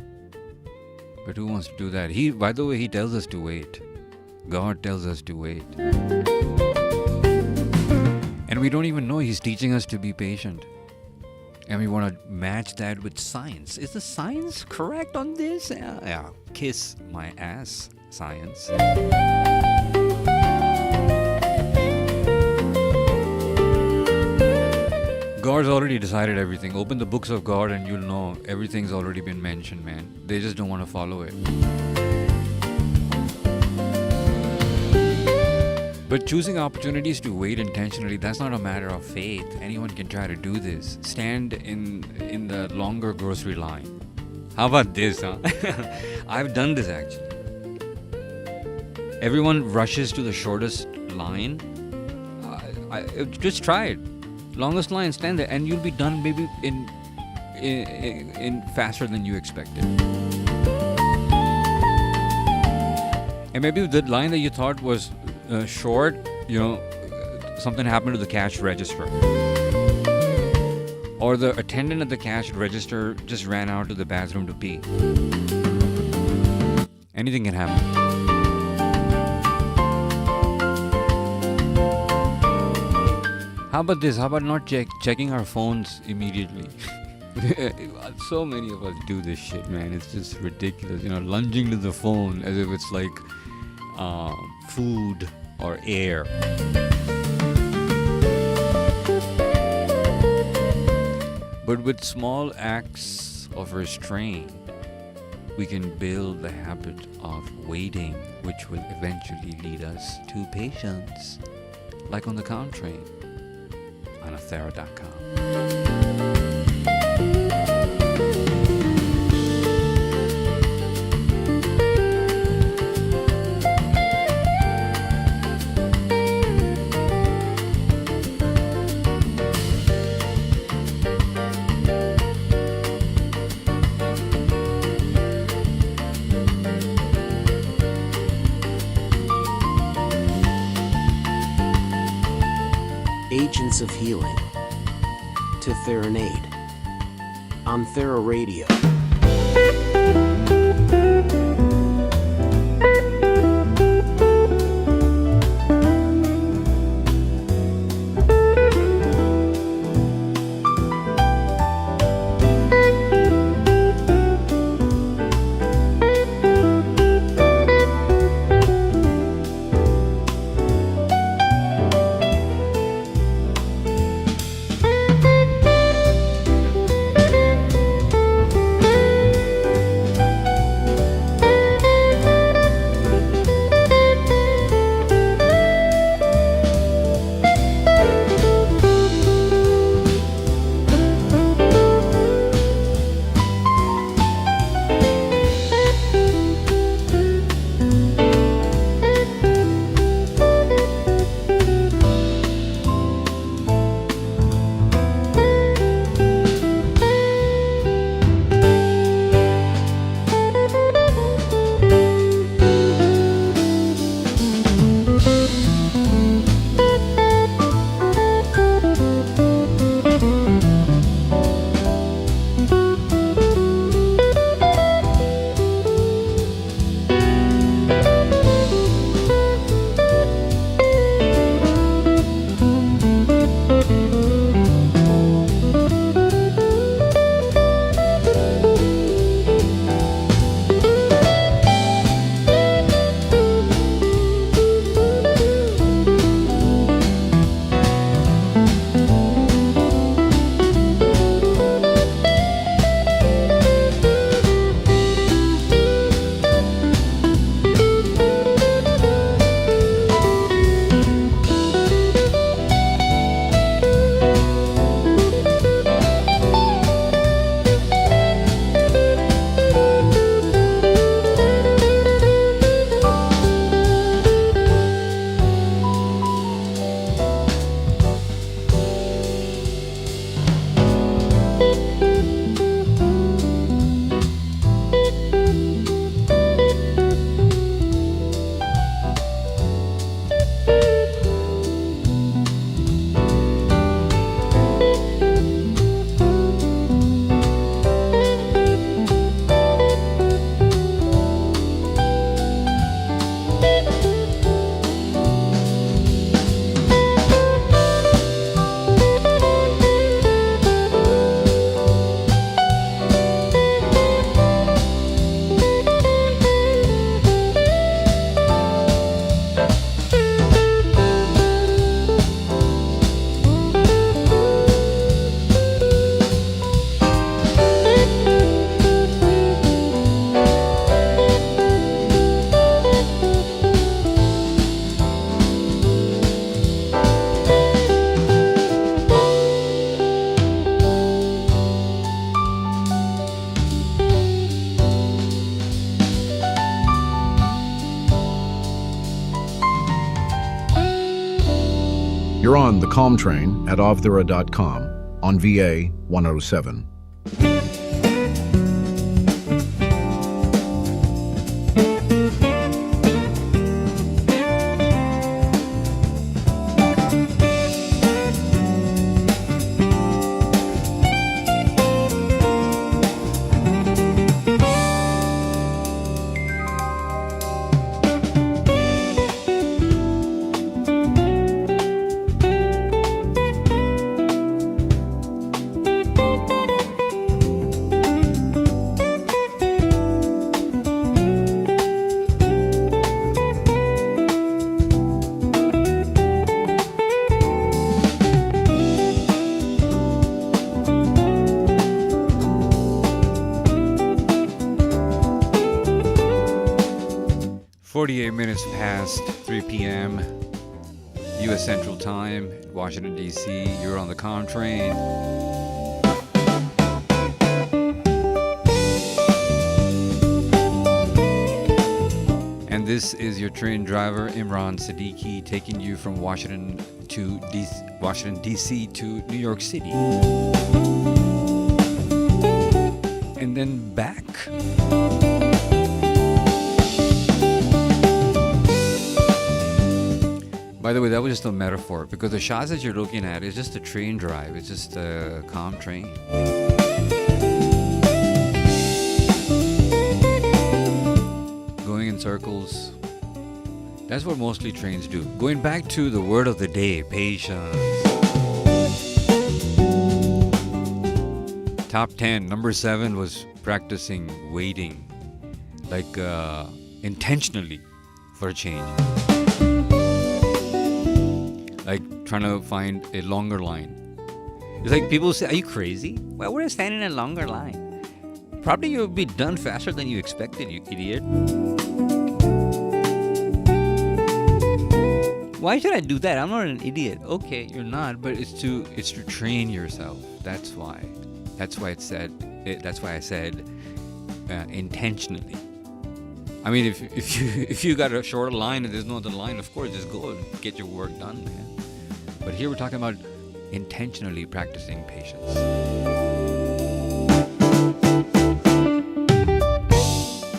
But who wants to do that? By the way, he tells us to wait. God tells us to wait. And we don't even know he's teaching us to be patient. And we want to match that with science. Is the science correct on this? Yeah. Kiss my ass, science. God's already decided everything. Open the books of God and you'll know everything's already been mentioned, man. They just don't want to follow it. But choosing opportunities to wait intentionally, that's not a matter of faith. Anyone can try to do this. Stand in the longer grocery line. How about this, huh? I've done this actually. Everyone rushes to the shortest line. Just try it. Longest line, stand there, and you'll be done maybe in faster than you expected. And maybe the line that you thought was short, something happened to the cash register. Or the attendant at the cash register just ran out to the bathroom to pee. Anything can happen. How about this? How about not checking our phones immediately? So many of us do this shit, man. It's just ridiculous. Lunging to the phone as if it's like food or air. But with small acts of restraint, we can build the habit of waiting, which will eventually lead us to patience, like on the Calm Train on TheraRadio.com. Agents of Healing to TheraRadio on TheraRadio. You're on the Calm Train at TheraRadio.com on VA 107. 48 minutes past 3 p.m. U.S. Central Time, Washington, D.C. You're on the Com Train. And this is your train driver, Imran Siddiqui, taking you from Washington, D.C. to New York City. And then back. By the way, that was just a metaphor, because the shots that you're looking at is just a train drive. It's just a calm train. Going in circles. That's what mostly trains do. Going back to the word of the day, patience. Top 10. Number 7 was practicing waiting. Like intentionally for a change. Like trying to find a longer line. It's like people say, are you crazy? Why would I stand in a longer line? Probably you'll be done faster than you expected, you idiot. Why should I do that? I'm not an idiot. Okay, you're not, but it's to train yourself. That's why. That's why I said intentionally. I mean, if you got a short line and there's no other line, of course, just go and get your work done, man. But here we're talking about intentionally practicing patience.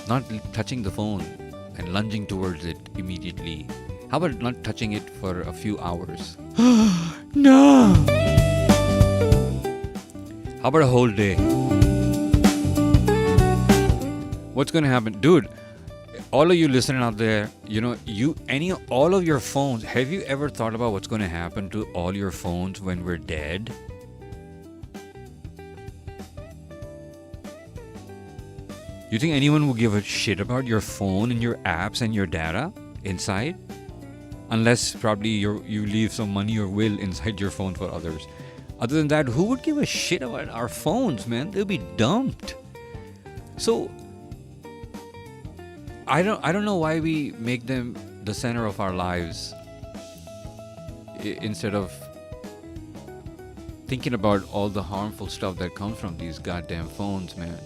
Not touching the phone and lunging towards it immediately. How about not touching it for a few hours? No! How about a whole day? What's gonna happen? Dude, all of you listening out there, all of your phones, have you ever thought about what's going to happen to all your phones when we're dead? You think anyone will give a shit about your phone and your apps and your data inside? Unless probably you leave some money or will inside your phone for others. Other than that, who would give a shit about our phones, man? They'll be dumped. So I don't know why we make them the center of our lives instead of thinking about all the harmful stuff that comes from these goddamn phones, man.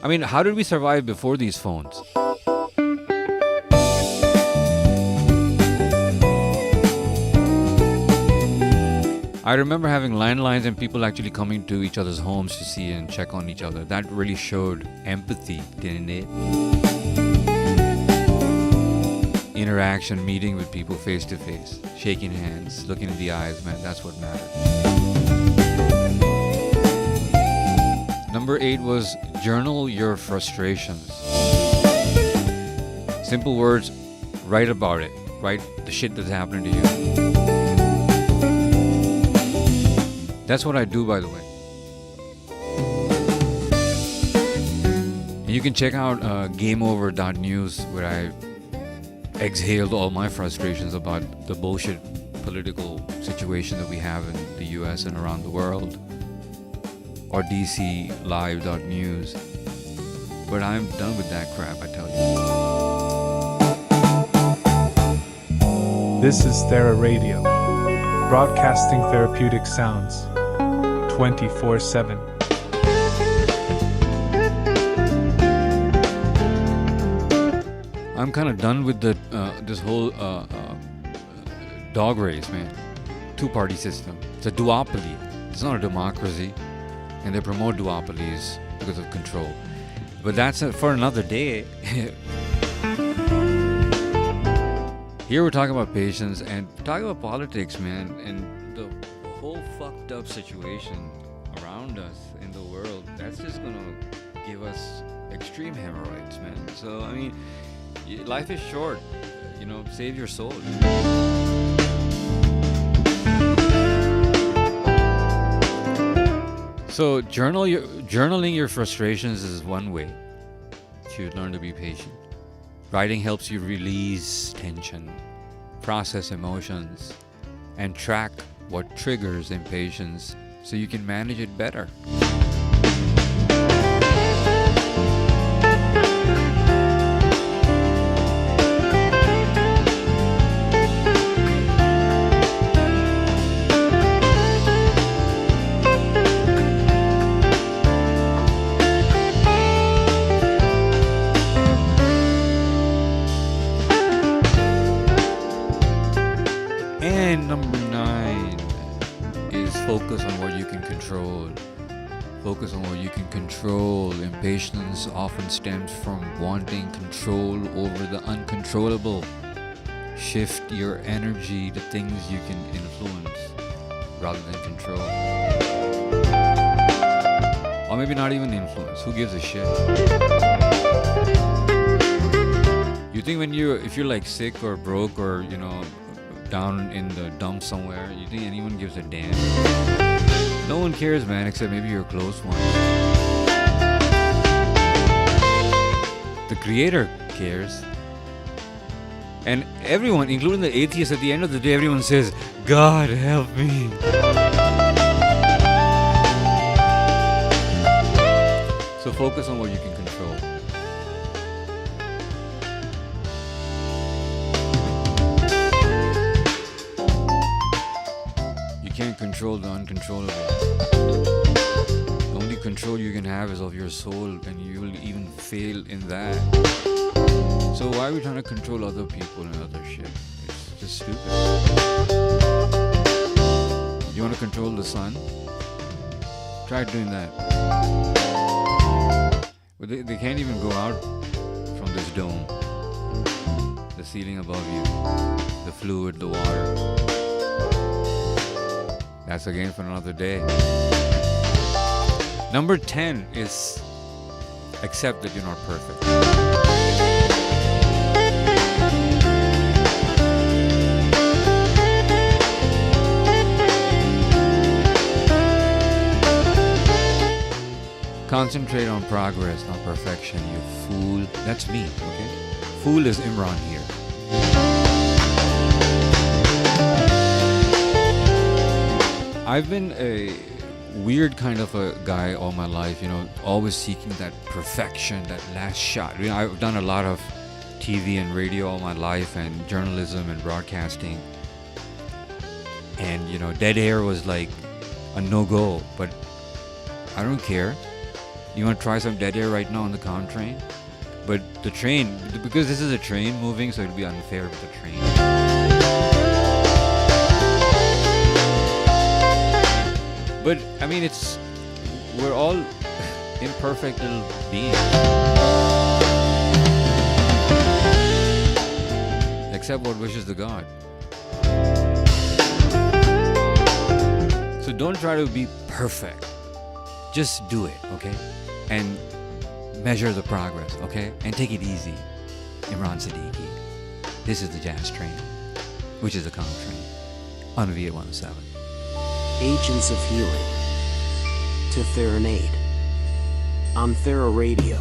I mean, how did we survive before these phones? I remember having landlines and people actually coming to each other's homes to see and check on each other. That really showed empathy, didn't it? Interaction, meeting with people face to face, shaking hands, looking in the eyes, man, that's what matters. Number 8 was journal your frustrations. Simple words, write about it. Write the shit that's happening to you. That's what I do, by the way. And you can check out gameover.news, where I exhaled all my frustrations about the bullshit political situation that we have in the US and around the world, or dclive.news. But I'm done with that crap, I tell you. This is TheraRadio, broadcasting therapeutic sounds 24/7. I'm kind of done with this whole dog race, man. Two-party system. It's a duopoly. It's not a democracy. And they promote duopolies because of control. But that's for another day. Here we're talking about patience and talking about politics, man. And the whole fucked up situation around us in the world. That's just going to give us extreme hemorrhoids, man. So, I mean, life is short, save your soul. So journaling your frustrations is one way to learn to be patient. Writing helps you release tension, process emotions, and track what triggers impatience so you can manage it better. focus on what you can control. Impatience often stems from wanting control over the uncontrollable. Shift your energy to things you can influence rather than control. Or maybe not even influence. Who gives a shit? You think if you're like sick or broke or, down in the dumps somewhere, you think anyone gives a damn? No one cares, man, except maybe your close ones. The Creator cares. And everyone, including the atheists, at the end of the day, everyone says, God help me. So focus on what you can control. You can't control the uncontrollable. The only control you can have is of your soul, and you will even fail in that. So why are we trying to control other people and other shit? It's just stupid. You want to control the sun? Try doing that. But they can't even go out from this dome. The ceiling above you. The fluid, the water. That's again for another day. Number 10 is accept that you're not perfect. Concentrate on progress, not perfection, you fool. That's me, okay? Fool is Imran here. I've been a weird kind of a guy all my life, always seeking that perfection, that last shot. I've done a lot of TV and radio all my life, and journalism and broadcasting. And, dead air was like a no-go, but I don't care. You want to try some dead air right now on the comm train? But the train, because this is a train moving, so it'll be unfair with the train. But, we're all imperfect little beings. Except what wishes the God. So don't try to be perfect. Just do it, okay? And measure the progress, okay? And take it easy. Imran Siddiqui. This is the Jazz Train, which is the comm train, on VA 107. Agents of Healing to TheraRadio on TheraRadio.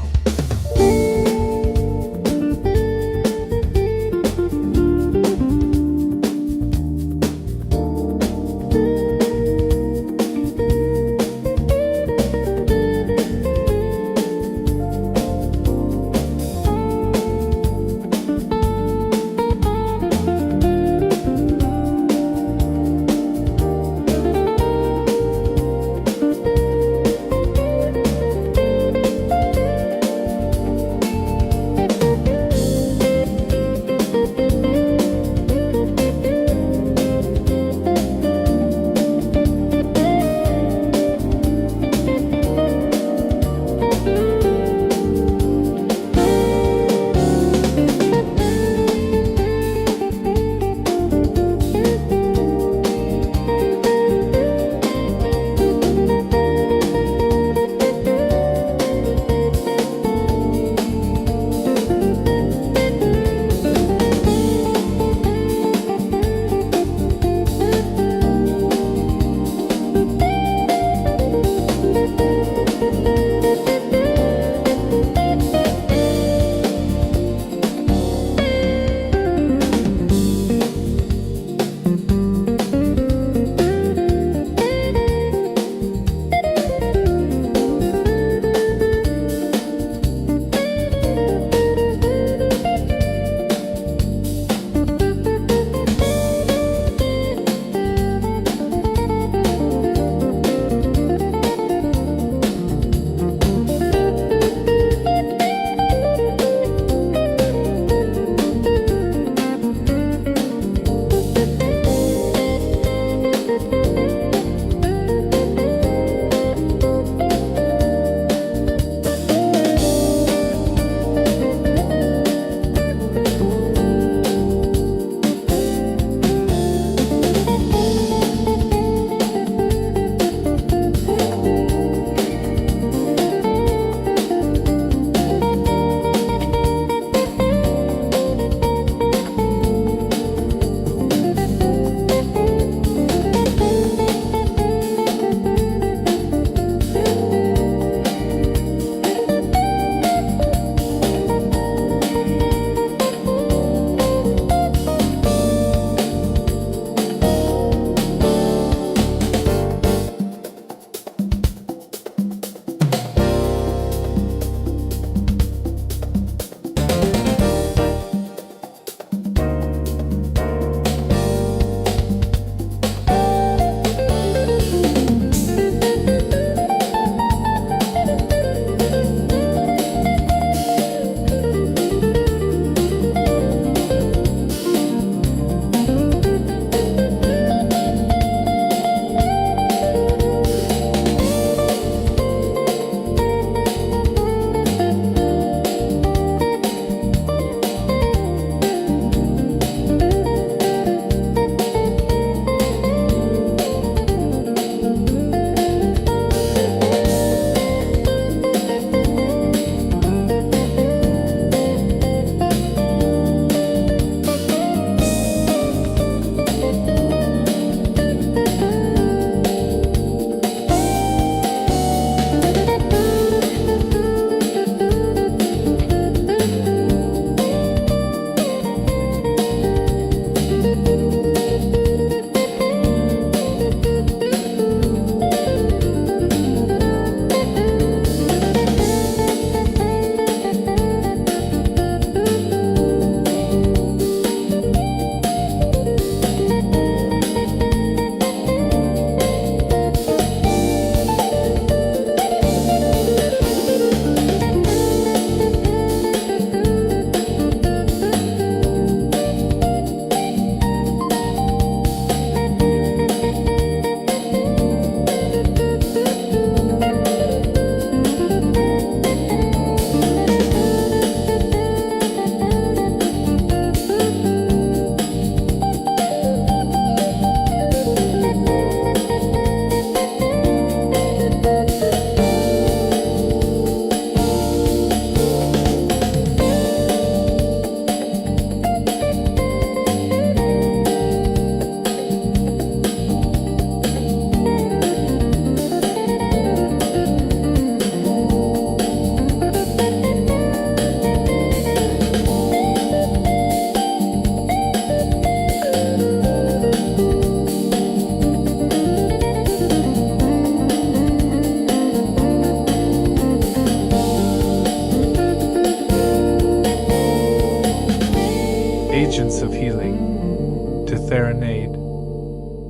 Agents of Healing to TheraRadio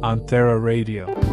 on TheraRadio.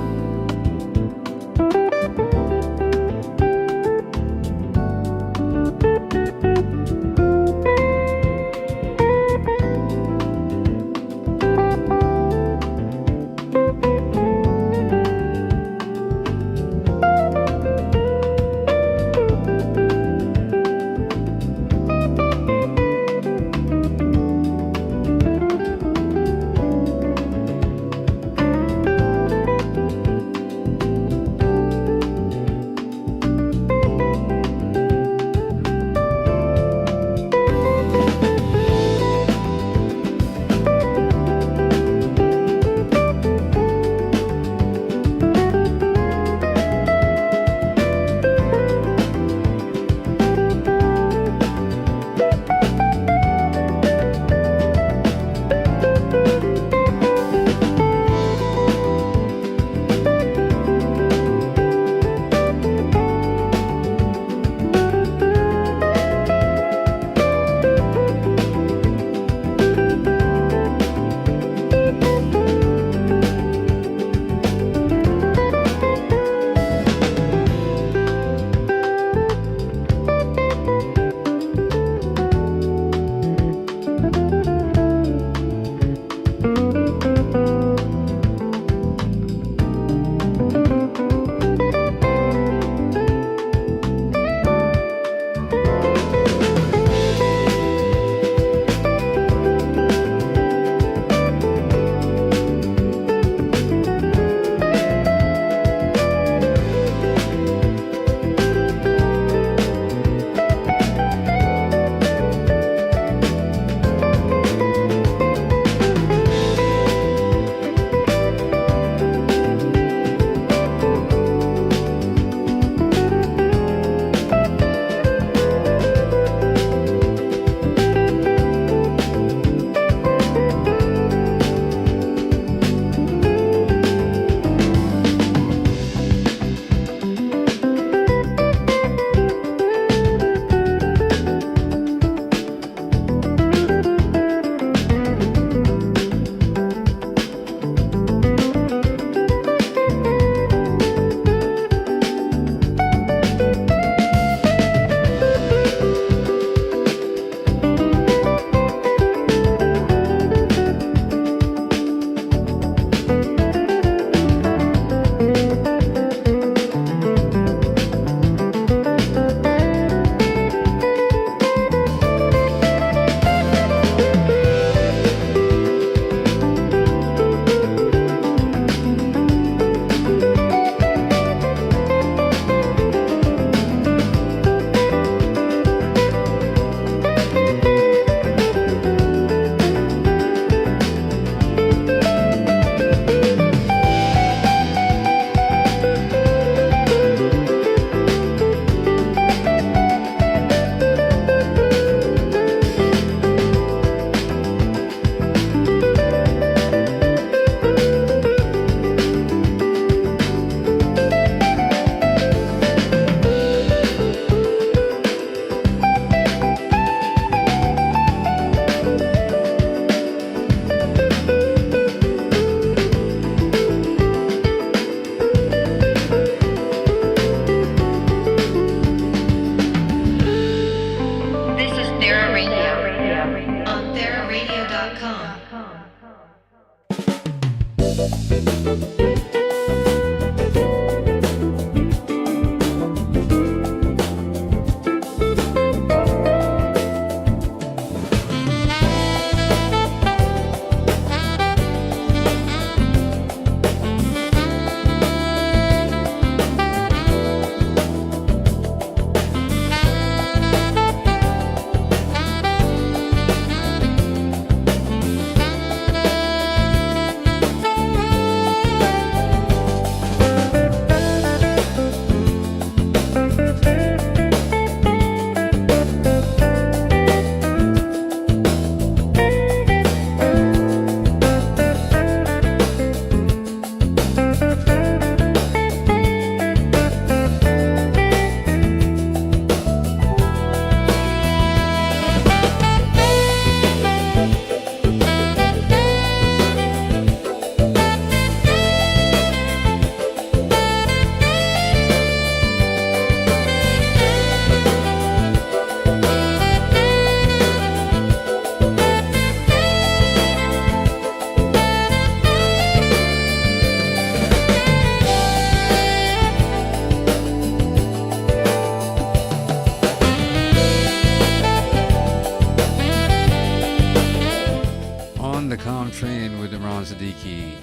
Imran Siddiqui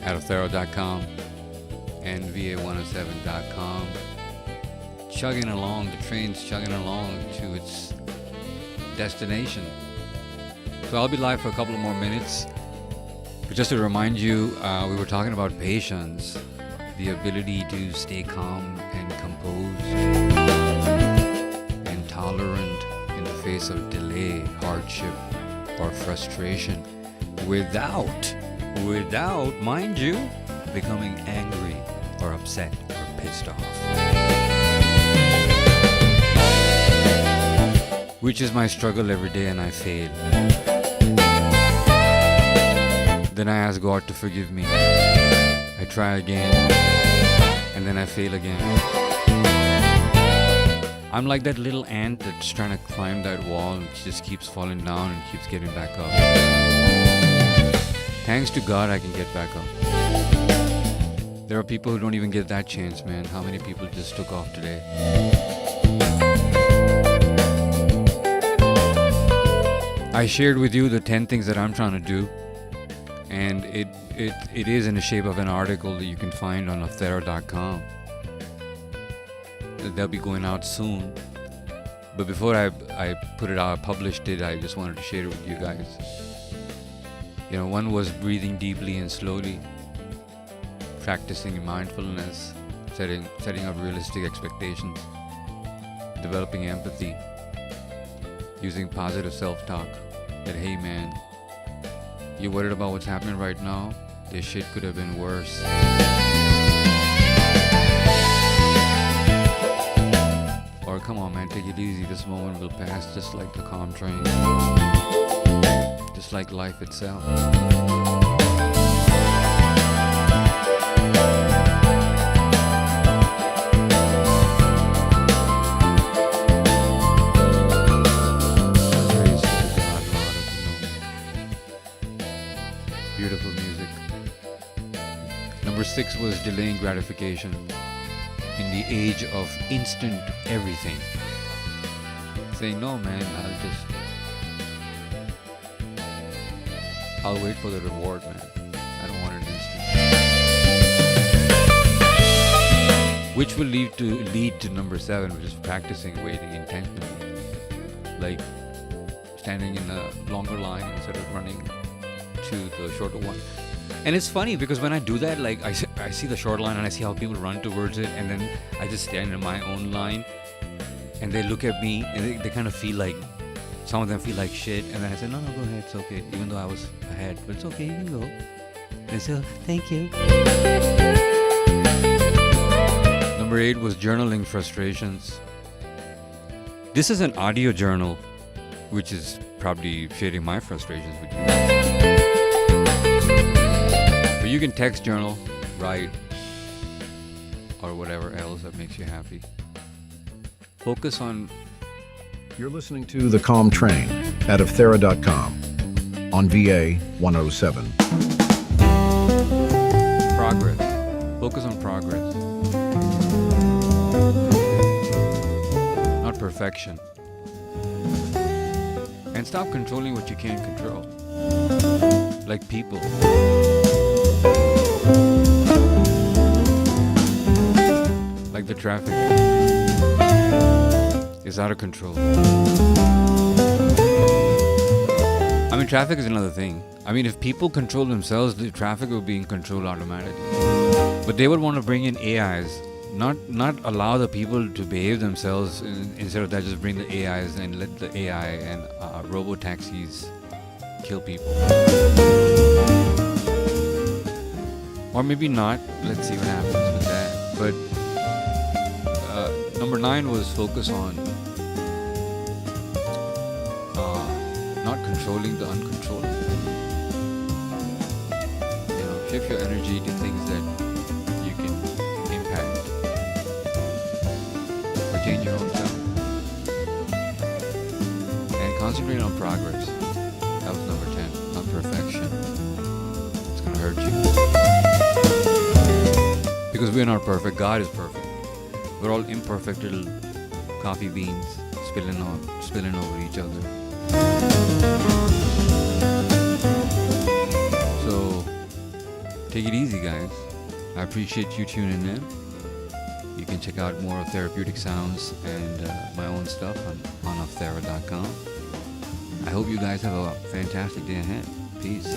out of TheraRadio.com and VA107.com. Chugging along, the train's chugging along to its destination. So I'll be live for a couple of more minutes. But just to remind you, we were talking about patience, the ability to stay calm and composed and tolerant in the face of delay, hardship, or frustration without, mind you, becoming angry or upset or pissed off. Which is my struggle every day, and I fail. Then I ask God to forgive me. I try again, and then I fail again. I'm like that little ant that's trying to climb that wall and just keeps falling down and keeps getting back up. Thanks to God, I can get back up. There are people who don't even get that chance, man. How many people just took off today? I shared with you the 10 things that I'm trying to do, and it is in the shape of an article that you can find on TheraRadio.com. They'll be going out soon. But before I put it out, published it, I just wanted to share it with you guys. You know, one was breathing deeply and slowly, practicing mindfulness, setting up realistic expectations, developing empathy, using positive self-talk. That, hey man, you worried about what's happening right now? This shit could have been worse. Or come on man, take it easy. This moment will pass just like the calm train. Just like life itself. Beautiful music. Number 6 was delaying gratification in the age of instant everything. Saying, no man, I'll wait for the reward, man. I don't want it instant. Which will lead to number 7, which is practicing waiting intentionally. Like standing in a longer line instead of running to the shorter one. And it's funny because when I do that, like I see the short line and I see how people run towards it, and then I just stand in my own line and they look at me and they kind of feel like, some of them feel like shit, and then I say, no, go ahead, it's okay, even though I was ahead, but it's okay, you can go. And so, thank you. Number 8 was journaling frustrations. This is an audio journal, which is probably sharing my frustrations with you. But you can text journal, write, or whatever else that makes you happy. Focus on... You're listening to The Calm Train out of TheraRadio.com on VA 107. Progress. Focus on progress. Not perfection. And stop controlling what you can't control. Like people. Like the traffic. It's out of control. I mean, traffic is another thing. I mean, if people control themselves, the traffic will be in control automatically. But they would want to bring in AIs, not allow the people to behave themselves. Instead of that, just bring the AIs and let the AI and robo-taxis kill people. Or maybe not. Let's see what happens with that. But number 9 was focus on not controlling the uncontrollable. You know, shift your energy to things that you can impact or change your own self. And concentrate on progress. That was number 10, not perfection. It's gonna hurt you. Because we're not perfect, God is perfect. We're all imperfect little coffee beans spilling over each other. So Take it easy, guys. I appreciate you tuning in. You can check out more of Therapeutic Sounds and my own stuff on TheraRadio.com. I hope you guys have a fantastic day ahead. Peace.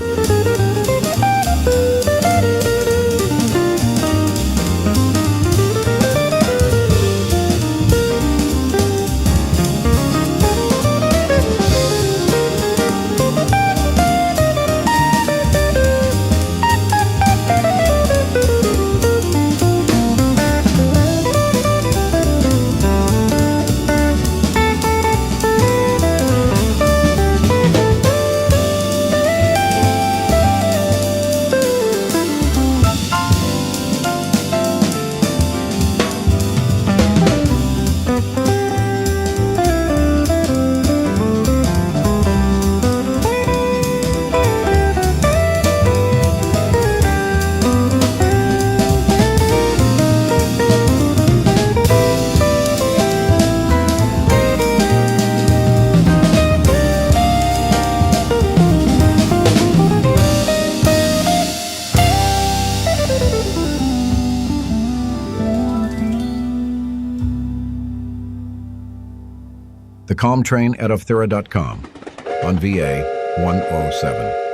The Calm Train at ofthera.com on VA 107.